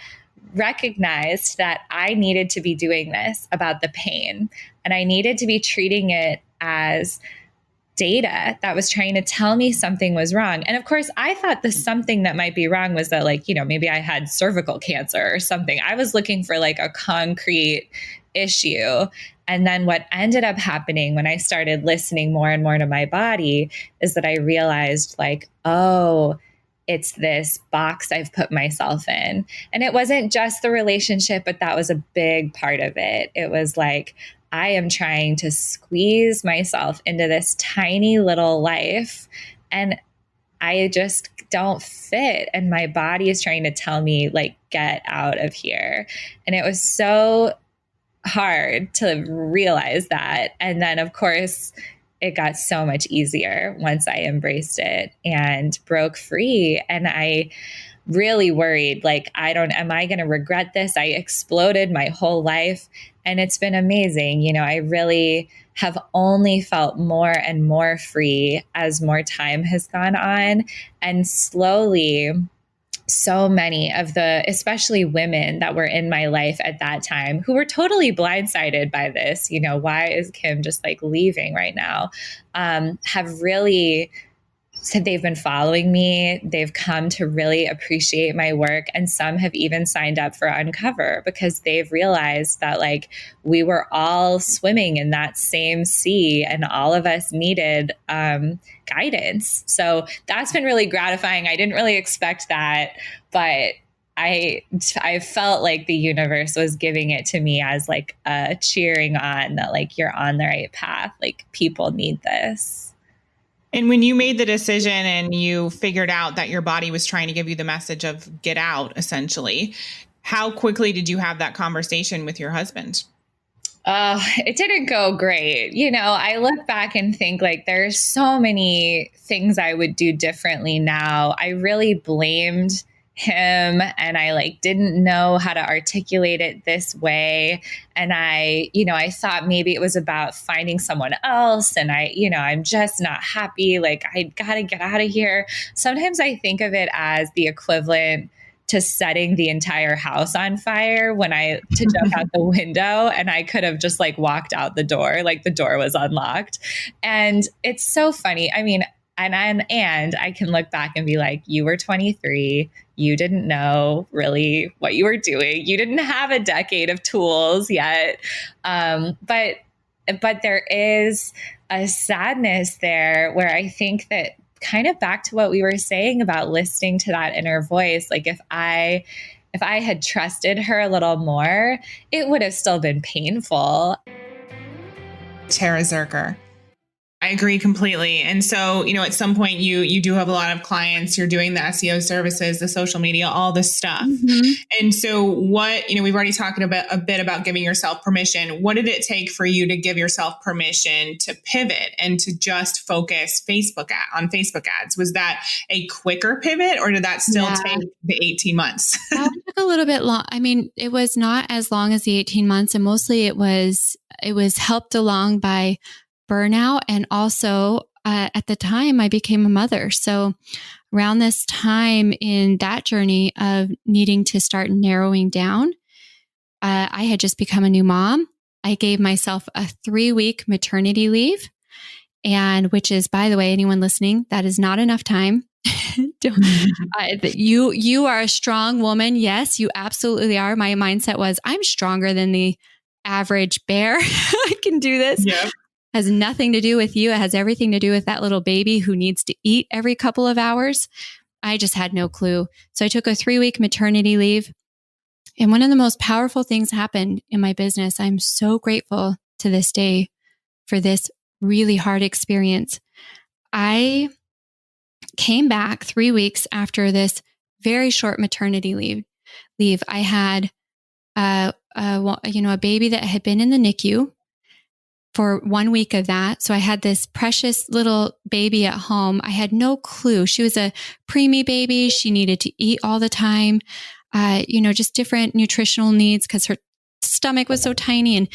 recognized that I needed to be doing this about the pain, and I needed to be treating it as data that was trying to tell me something was wrong. And of course, I thought the something that might be wrong was that, like, you know, maybe I had cervical cancer or something. I was looking for like a concrete issue. And then what ended up happening when I started listening more and more to my body is that I realized, like, oh, it's this box I've put myself in. And it wasn't just the relationship, but that was a big part of it. It was like, I am trying to squeeze myself into this tiny little life, and I just don't fit. And my body is trying to tell me, like, get out of here. And it was so hard to realize that. And then, of course, it got so much easier once I embraced it and broke free. And I really worried, like, am I going to regret this? I exploded my whole life, and it's been amazing. You know, I really have only felt more and more free as more time has gone on. And slowly, so many of the, especially women that were in my life at that time, who were totally blindsided by this, you know, why is Kim just like leaving right now, have really said they've been following me. They've come to really appreciate my work. And some have even signed up for Uncover because they've realized that, like, we were all swimming in that same sea and all of us needed guidance. So that's been really gratifying. I didn't really expect that, but I felt like the universe was giving it to me as like a cheering on that, like, you're on the right path. Like, people need this. And when you made the decision and you figured out that your body was trying to give you the message of get out, essentially, how quickly did you have that conversation with your husband? It didn't go great. You know, I look back and think, like, there's so many things I would do differently now. I really blamed him, and I like didn't know how to articulate it this way. And I thought maybe it was about finding someone else. And I'm just not happy. Like, I gotta get out of here. Sometimes I think of it as the equivalent to setting the entire house on fire to jump out the window, and I could have just like walked out the door, like the door was unlocked. And it's so funny. I mean, and I can look back and be like, you were 23. You didn't know really what you were doing. You didn't have a decade of tools yet. But there is a sadness there where I think that, kind of back to what we were saying about listening to that inner voice, like if I had trusted her a little more, it would have still been painful. Tara Zirker. I agree completely. And so, you know, at some point you do have a lot of clients, you're doing the SEO services, the social media, all this stuff. Mm-hmm. And so we've already talked a bit about giving yourself permission. What did it take for you to give yourself permission to pivot and to just focus on Facebook ads? Was that a quicker pivot, or did that still take the 18 months? That took a little bit long. I mean, it was not as long as the 18 months, and mostly it was helped along by burnout. And also at the time I became a mother. So around this time in that journey of needing to start narrowing down, I had just become a new mom. I gave myself a 3-week maternity leave, and which is, by the way, anyone listening, that is not enough time. You are a strong woman. Yes, you absolutely are. My mindset was, I'm stronger than the average bear. I can do this. Yep. Has nothing to do with you. It has everything to do with that little baby who needs to eat every couple of hours. I just had no clue. So I took a 3-week maternity leave. And one of the most powerful things happened in my business. I'm so grateful to this day for this really hard experience. I came back 3 weeks after this very short maternity leave. I had a baby that had been in the NICU. for 1 week of that. So I had this precious little baby at home. I had no clue. She was a preemie baby. She needed to eat all the time, just different nutritional needs because her stomach was so tiny.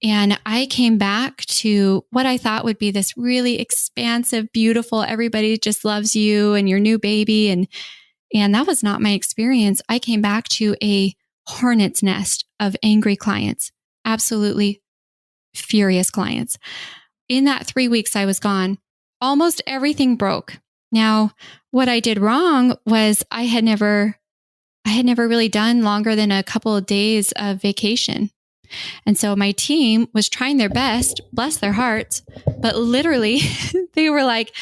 And I came back to what I thought would be this really expansive, beautiful, everybody just loves you and your new baby. And that was not my experience. I came back to a hornet's nest of angry clients, absolutely furious clients. In that 3 weeks I was gone, almost everything broke. Now, what I did wrong was I had never really done longer than a couple of days of vacation. And so my team was trying their best, bless their hearts, but literally they were like,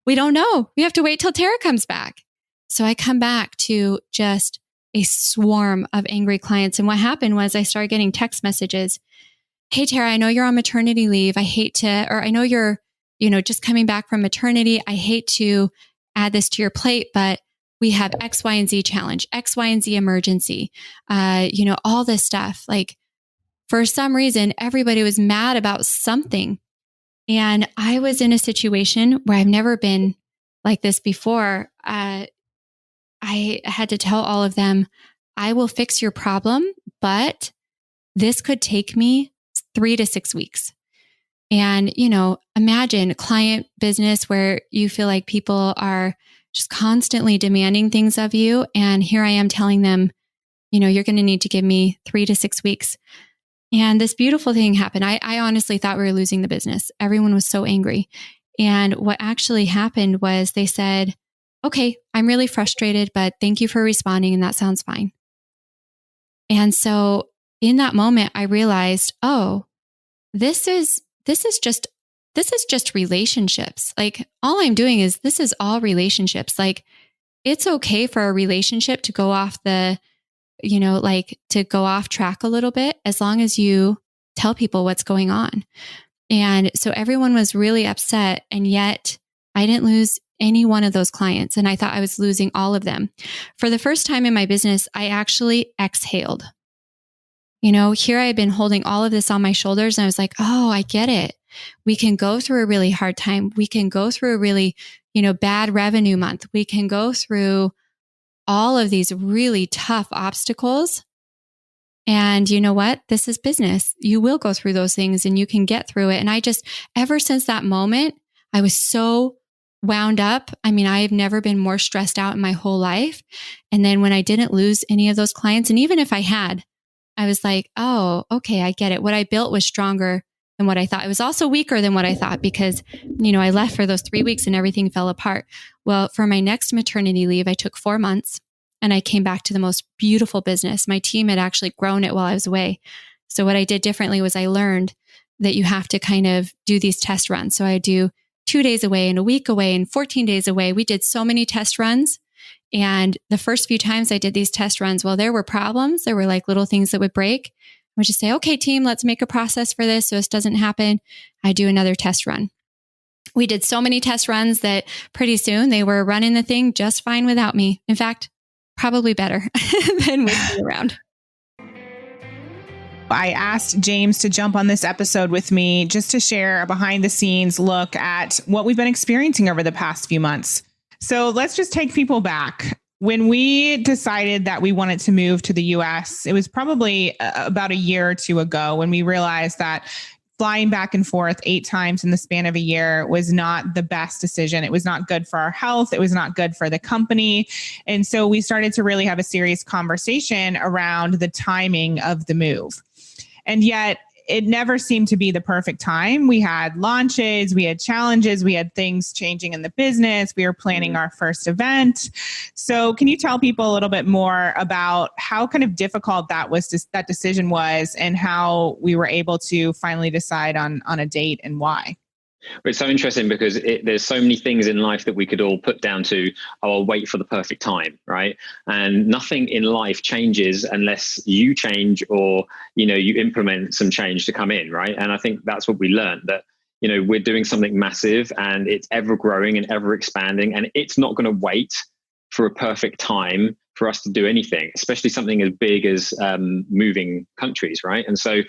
we don't know. We have to wait till Tara comes back. So I come back to just a swarm of angry clients. And what happened was I started getting text messages. Hey, Tara, I know you're on maternity leave. I know you're, just coming back from maternity. I hate to add this to your plate, but we have X, Y, and Z challenge, X, Y, and Z emergency, all this stuff. Like for some reason, everybody was mad about something. And I was in a situation where I've never been like this before. I had to tell all of them, I will fix your problem, but this could take me 3 to 6 weeks. And, imagine client business where you feel like people are just constantly demanding things of you. And here I am telling them, you're going to need to give me 3 to 6 weeks. And this beautiful thing happened. I honestly thought we were losing the business. Everyone was so angry. And what actually happened was they said, okay, I'm really frustrated, but thank you for responding. And that sounds fine. And so in that moment, I realized, oh, this is just relationships. Like all I'm doing is this is all relationships. Like it's okay for a relationship to go off to go off track a little bit as long as you tell people what's going on. And so everyone was really upset. And yet I didn't lose any one of those clients. And I thought I was losing all of them. For the first time in my business, I actually exhaled. Here I had been holding all of this on my shoulders and I was like, oh, I get it. We can go through a really hard time. We can go through a really, bad revenue month. We can go through all of these really tough obstacles. And you know what? This is business. You will go through those things and you can get through it. And I just, ever since that moment, I was so wound up. I mean, I've never been more stressed out in my whole life. And then when I didn't lose any of those clients, and even if I had, I was like, oh, okay, I get it. What I built was stronger than what I thought. It was also weaker than what I thought because, I left for those 3 weeks and everything fell apart. Well, for my next maternity leave, I took 4 months and I came back to the most beautiful business. My team had actually grown it while I was away. So what I did differently was I learned that you have to kind of do these test runs. So I do 2 days away and a week away and 14 days away. We did so many test runs. And the first few times I did these test runs, well, there were problems. There were like little things that would break. I would just say, okay, team, let's make a process for this so this doesn't happen. I do another test run. We did so many test runs that pretty soon they were running the thing just fine without me. In fact, probably better than with me around. I asked James to jump on this episode with me just to share a behind the scenes look at what we've been experiencing over the past few months. So let's just take people back. When we decided that we wanted to move to the US, it was probably about a year or two ago when we realized that flying back and forth 8 times in the span of a year was not the best decision. It was not good for our health. It was not good for the company. And so we started to really have a serious conversation around the timing of the move. And yet it never seemed to be the perfect time. We had launches, we had challenges, we had things changing in the business. We were planning our first event. So can you tell people a little bit more about how kind of difficult that decision was and how we were able to finally decide on a date and why? It's so interesting because there's so many things in life that we could all put down to, oh, I'll wait for the perfect time, right? And nothing in life changes unless you change or, you implement some change to come in, right? And I think that's what we learned, that, we're doing something massive and it's ever growing and ever expanding, and it's not going to wait for a perfect time for us to do anything, especially something as big as moving countries, right? And so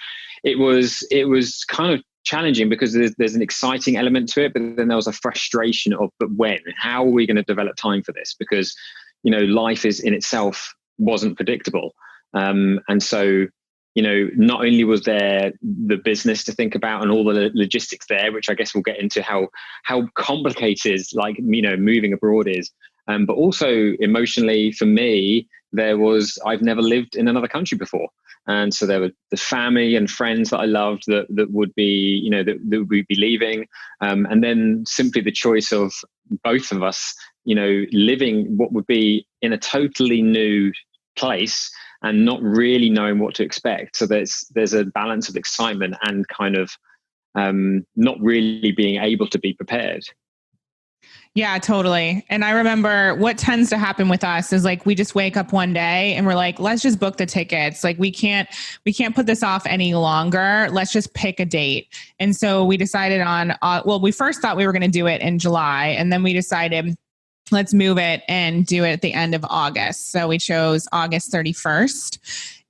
it was kind of challenging because there's an exciting element to it, but then there was a frustration of, but when? How are we going to develop time for this? Because, you know, life is in itself wasn't predictable. And so, you know, not only was there the business to think about and all the logistics there, which I guess we'll get into how complicated, like, you know, moving abroad is, but also emotionally for me, I've never lived in another country before. And so there were the family and friends that I loved that would be, you know, that would be leaving. And then simply the choice of both of us, you know, living what would be in a totally new place and not really knowing what to expect. So there's a balance of excitement and kind of not really being able to be prepared. Yeah, totally. And I remember what tends to happen with us is like, we just wake up one day and we're like, let's just book the tickets. Like we can't put this off any longer. Let's just pick a date. And so we decided on, we first thought we were going to do it in July, and then we decided, let's move it and do it at the end of August. So we chose August 31st.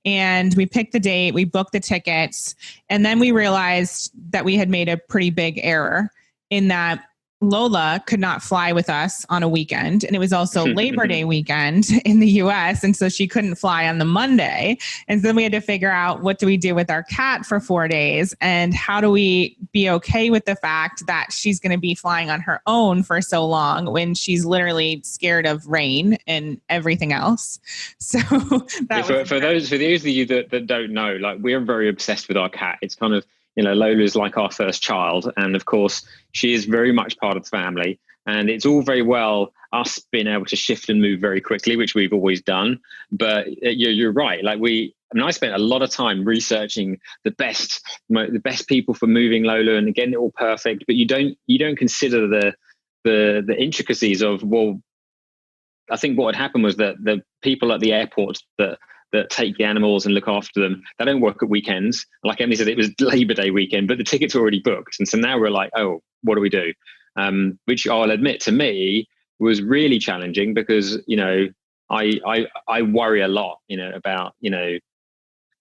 And we picked the date, we booked the tickets, and then we realized that we had made a pretty big error in that Lola could not fly with us on a weekend. And it was also Labor Day weekend in the US. And so she couldn't fly on the Monday. And then we had to figure out, what do we do with our cat for 4 days? And how do we be okay with the fact that she's going to be flying on her own for so long when she's literally scared of rain and everything else? So for those of you that don't know, like, we're very obsessed with our cat. It's kind of, you know, Lola's like our first child. And of course, she is very much part of the family. And it's all very well us being able to shift and move very quickly, which we've always done. But you're right. Like I spent a lot of time researching the best people for moving Lola and getting it all perfect. But you don't consider the intricacies of, well, I think what had happened was that the people at the airport that take the animals and look after them, they don't work at weekends. Like Emily said, it was Labor Day weekend, but the tickets were already booked. And so now we're like, oh, what do we do? Which I'll admit, to me, was really challenging because, you know, I worry a lot, you know, about, you know,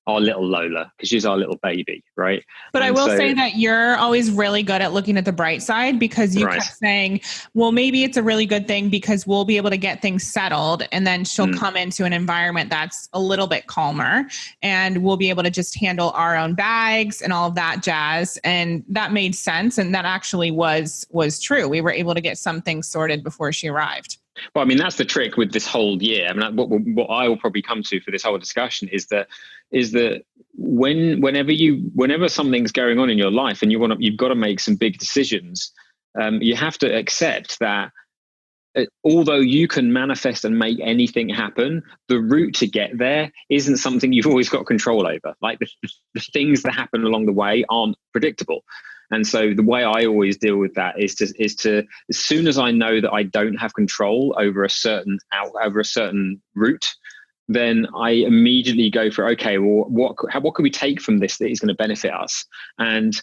our little Lola, because she's our little baby, right? But I will say that you're always really good at looking at the bright side, because you kept saying, well, maybe it's a really good thing because we'll be able to get things settled, and then she'll come into an environment that's a little bit calmer, and we'll be able to just handle our own bags and all of that jazz. And that made sense. And that actually was true. We were able to get some things sorted before she arrived. Well, I mean, that's the trick with this whole year. I mean, what I will probably come to for this whole discussion is that whenever something's going on in your life and you've got to make some big decisions, you have to accept that although you can manifest and make anything happen, the route to get there isn't something you've always got control over. Like the things that happen along the way aren't predictable. And so the way I always deal with that is to as soon as I know that I don't have control over a certain route, then I immediately go for, okay, well, what can we take from this that is going to benefit us? And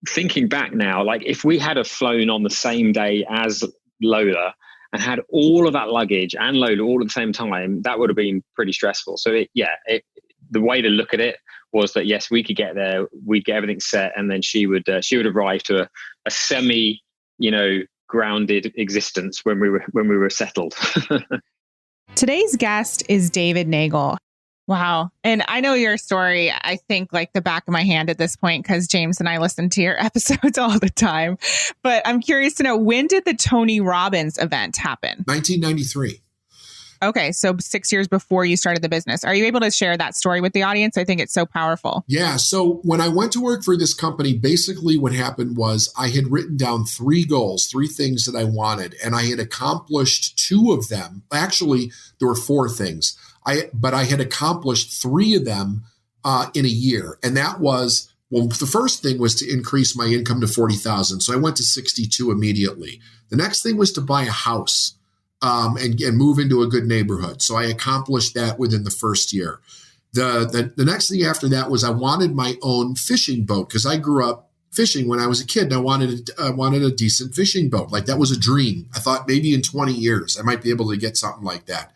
thinking back now, like if we had flown on the same day as Lola and had all of that luggage and Lola all at the same time, that would have been pretty stressful. So the way to look at it was that, yes, we could get there, we'd get everything set, and then she would arrive to a semi, you know, grounded existence when we were settled. Today's guest is David Neagle. Wow. And I know your story, I think, like the back of my hand at this point, because James and I listen to your episodes all the time. But I'm curious to know, when did the Tony Robbins event happen? 1993. Okay, so 6 years before you started the business. Are you able to share that story with the audience? I think it's so powerful. Yeah. So when I went to work for this company, basically what happened was I had written down 3 goals, 3 things that I wanted, and I had accomplished 2 of them. Actually, there were 4 things, but I had accomplished 3 of them in a year. And that was, well, the first thing was to increase my income to $40,000. So I went to 62 immediately. The next thing was to buy a house. And move into a good neighborhood. So I accomplished that within the first year. The next thing after that was I wanted my own fishing boat, because I grew up fishing when I was a kid, and I wanted a decent fishing boat. Like, that was a dream. I thought maybe in 20 years I might be able to get something like that.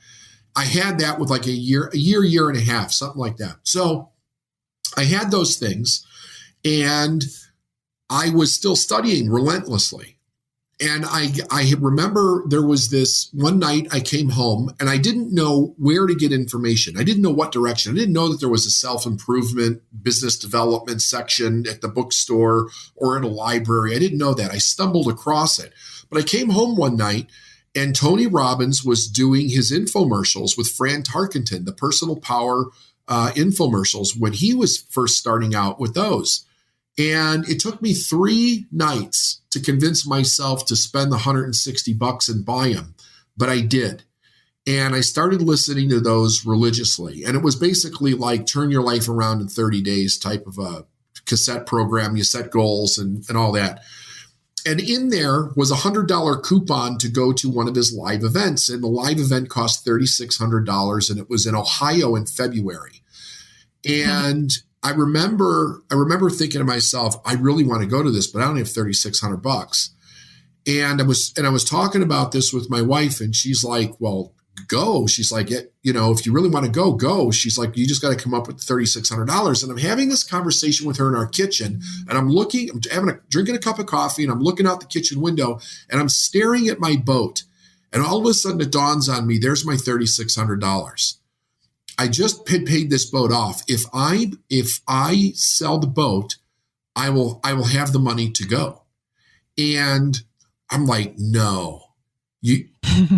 I had that with like a year and a half, something like that. So I had those things, and I was still studying relentlessly. And I remember there was this one night I came home and I didn't know where to get information. I didn't know what direction. I didn't know that there was a self-improvement, business development section at the bookstore or at a library. I didn't know that. I stumbled across it. But I came home one night and Tony Robbins was doing his infomercials with Fran Tarkenton, the personal power infomercials, when he was first starting out with those. And it took me 3 nights to convince myself to spend the $160 and buy them, but I did. And I started listening to those religiously. And it was basically like turn your life around in 30 days type of a cassette program. You set goals and all that. And in there was a $100 coupon to go to one of his live events. And the live event cost $3,600 and it was in Ohio in February. And I remember thinking to myself, I really want to go to this, but I don't have $3,600. And I was talking about this with my wife, and she's like, "Well, go." She's like, "You know, if you really want to go, go." She's like, "You just got to come up with $3,600." And I'm having this conversation with her in our kitchen, and I'm drinking a cup of coffee, and I'm looking out the kitchen window, and I'm staring at my boat, and all of a sudden it dawns on me, there's my $3,600. I just paid this boat off. If I sell the boat, I will have the money to go. And I'm like, no, you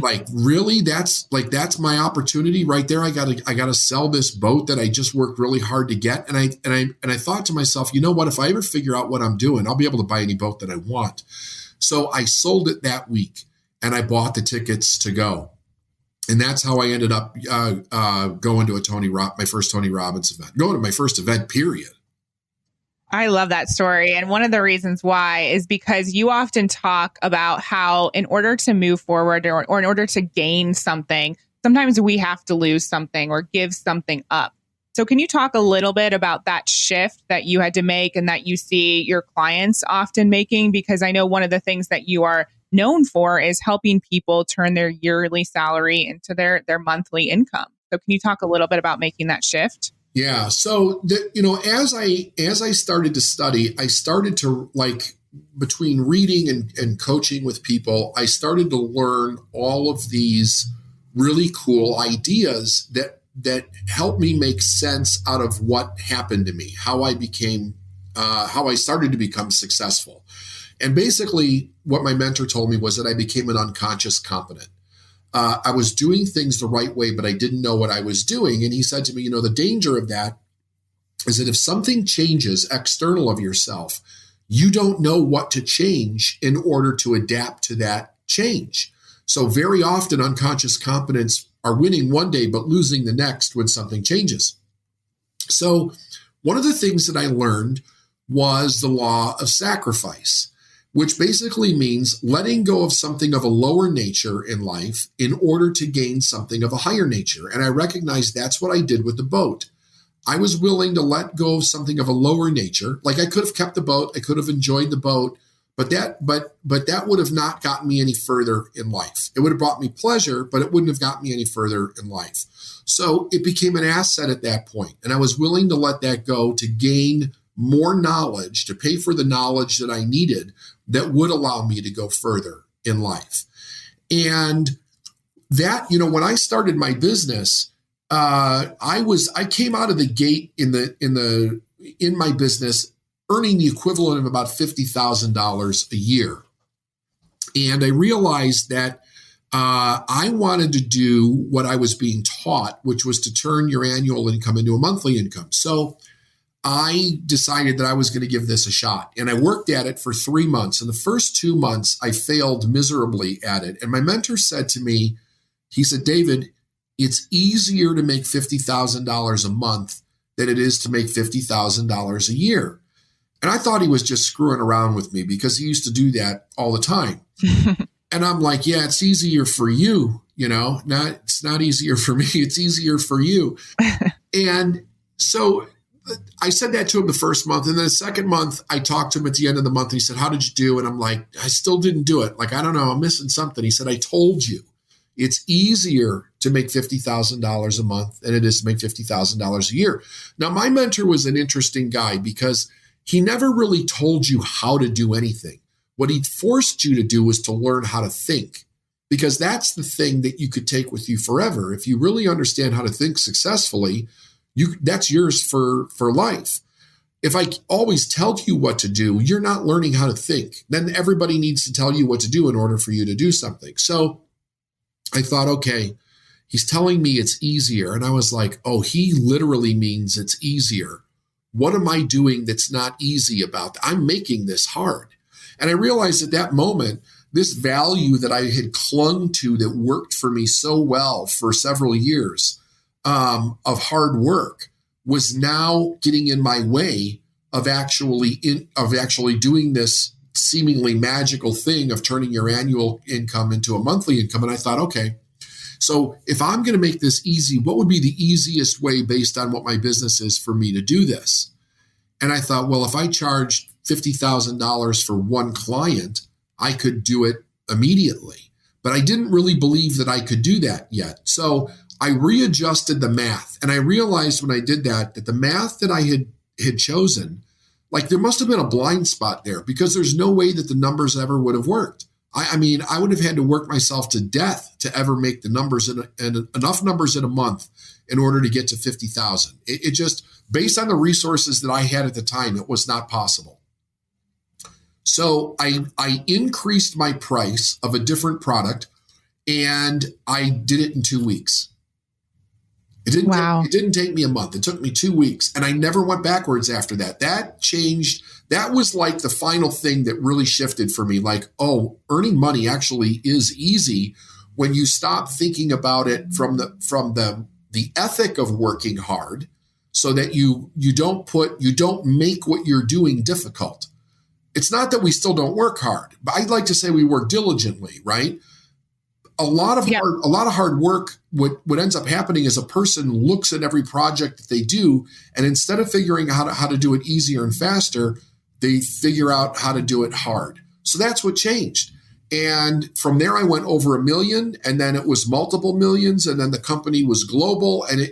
like, really? That's my opportunity right there. I gotta sell this boat that I just worked really hard to get. And I thought to myself, you know what? If I ever figure out what I'm doing, I'll be able to buy any boat that I want. So I sold it that week and I bought the tickets to go. And that's how I ended up going to my first Tony Robbins event, going to my first event, period. I love that story. And one of the reasons why is because you often talk about how in order to move forward or in order to gain something, sometimes we have to lose something or give something up. So can you talk a little bit about that shift that you had to make and that you see your clients often making? Because I know one of the things that you are known for is helping people turn their yearly salary into their monthly income. So can you talk a little bit about making that shift? Yeah. So, as I started to study, I started to, like, between reading and coaching with people, I started to learn all of these really cool ideas that helped me make sense out of what happened to me, how I started to become successful. And basically what my mentor told me was that I became an unconscious competent. I was doing things the right way, but I didn't know what I was doing. And he said to me, the danger of that is that if something changes external of yourself, you don't know what to change in order to adapt to that change. So very often unconscious competents are winning one day, but losing the next when something changes. So one of the things that I learned was the law of sacrifice, which basically means letting go of something of a lower nature in life in order to gain something of a higher nature. And I recognized that's what I did with the boat. I was willing to let go of something of a lower nature. Like I could have kept the boat, I could have enjoyed the boat, but that would have not gotten me any further in life. It would have brought me pleasure, but it wouldn't have gotten me any further in life. So it became an asset at that point. And I was willing to let that go to gain more knowledge, to pay for the knowledge that I needed that would allow me to go further in life. And that, when I started my business, I came out of the gate in my business earning the equivalent of about $50,000 a year. And I realized that I wanted to do what I was being taught, which was to turn your annual income into a monthly income. So I decided that I was going to give this a shot. And I worked at it for 3 months. And the first 2 months, I failed miserably at it. And my mentor said to me, he said, "David, it's easier to make $50,000 a month than it is to make $50,000 a year." And I thought he was just screwing around with me because he used to do that all the time. And I'm like, yeah, it's easier for you, it's not easier for me. It's easier for you. And so I said that to him the first month. And then the second month, I talked to him at the end of the month. And he said, "How did you do?" And I'm like, "I still didn't do it. Like, I don't know. I'm missing something." He said, "I told you it's easier to make $50,000 a month than it is to make $50,000 a year." Now, my mentor was an interesting guy because he never really told you how to do anything. What he forced you to do was to learn how to think, because that's the thing that you could take with you forever. If you really understand how to think successfully, that's yours for life. If I always tell you what to do, you're not learning how to think. Then everybody needs to tell you what to do in order for you to do something. So I thought, okay, he's telling me it's easier. And I was like, oh, he literally means it's easier. What am I doing that's not easy about that? I'm making this hard. And I realized at that moment, this value that I had clung to that worked for me so well for several years of hard work was now getting in my way of actually doing this seemingly magical thing of turning your annual income into a monthly income. And I thought, okay, so if I'm going to make this easy, what would be the easiest way based on what my business is for me to do this? And I thought, well, if I charged $50,000 for one client, I could do it immediately. But I didn't really believe that I could do that yet. So I readjusted the math. And I realized when I did that the math that I had chosen, like there must have been a blind spot there, because there's no way that the numbers ever would have worked. I mean, I would have had to work myself to death to ever make the numbers and enough numbers in a month in order to get to 50,000. It just, based on the resources that I had at the time, it was not possible. So I increased my price of a different product, and I did it in 2 weeks. It didn't take me a month. It took me 2 weeks, and I never went backwards after that. That changed. That was like the final thing that really shifted for me. Like, oh, earning money actually is easy when you stop thinking about it from the ethic of working hard, so that you don't make what you're doing difficult. It's not that we still don't work hard, but I'd like to say we work diligently, right? A lot of hard work, what ends up happening is a person looks at every project that they do, and instead of figuring out how to do it easier and faster, they figure out how to do it hard. So that's what changed. And from there, I went over 1 million, and then it was multiple millions, and then the company was global. And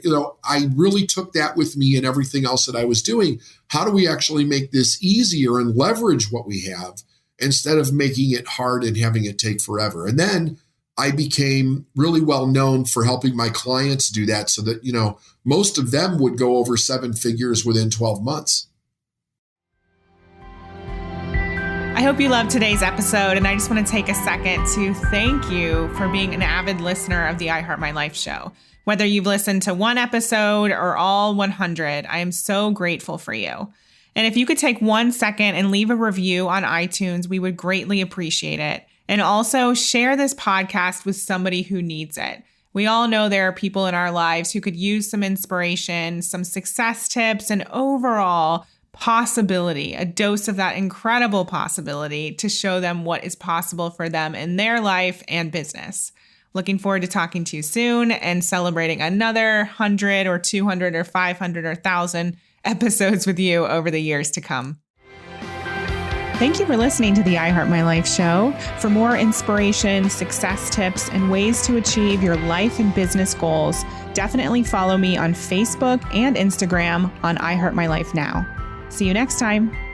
I really took that with me and everything else that I was doing. How do we actually make this easier and leverage what we have instead of making it hard and having it take forever? And then I became really well known for helping my clients do that, so that, most of them would go over 7 figures within 12 months. I hope you loved today's episode, and I just want to take a second to thank you for being an avid listener of the I Heart My Life show. Whether you've listened to one episode or all 100, I am so grateful for you. And if you could take 1 second and leave a review on iTunes, we would greatly appreciate it. And also share this podcast with somebody who needs it. We all know there are people in our lives who could use some inspiration, some success tips, and overall possibility, a dose of that incredible possibility to show them what is possible for them in their life and business. Looking forward to talking to you soon and celebrating another 100 or 200 or 500 or 1,000 episodes with you over the years to come. Thank you for listening to the I Heart My Life show. For more inspiration, success tips, and ways to achieve your life and business goals, definitely follow me on Facebook and Instagram on I Heart My Life Now. See you next time.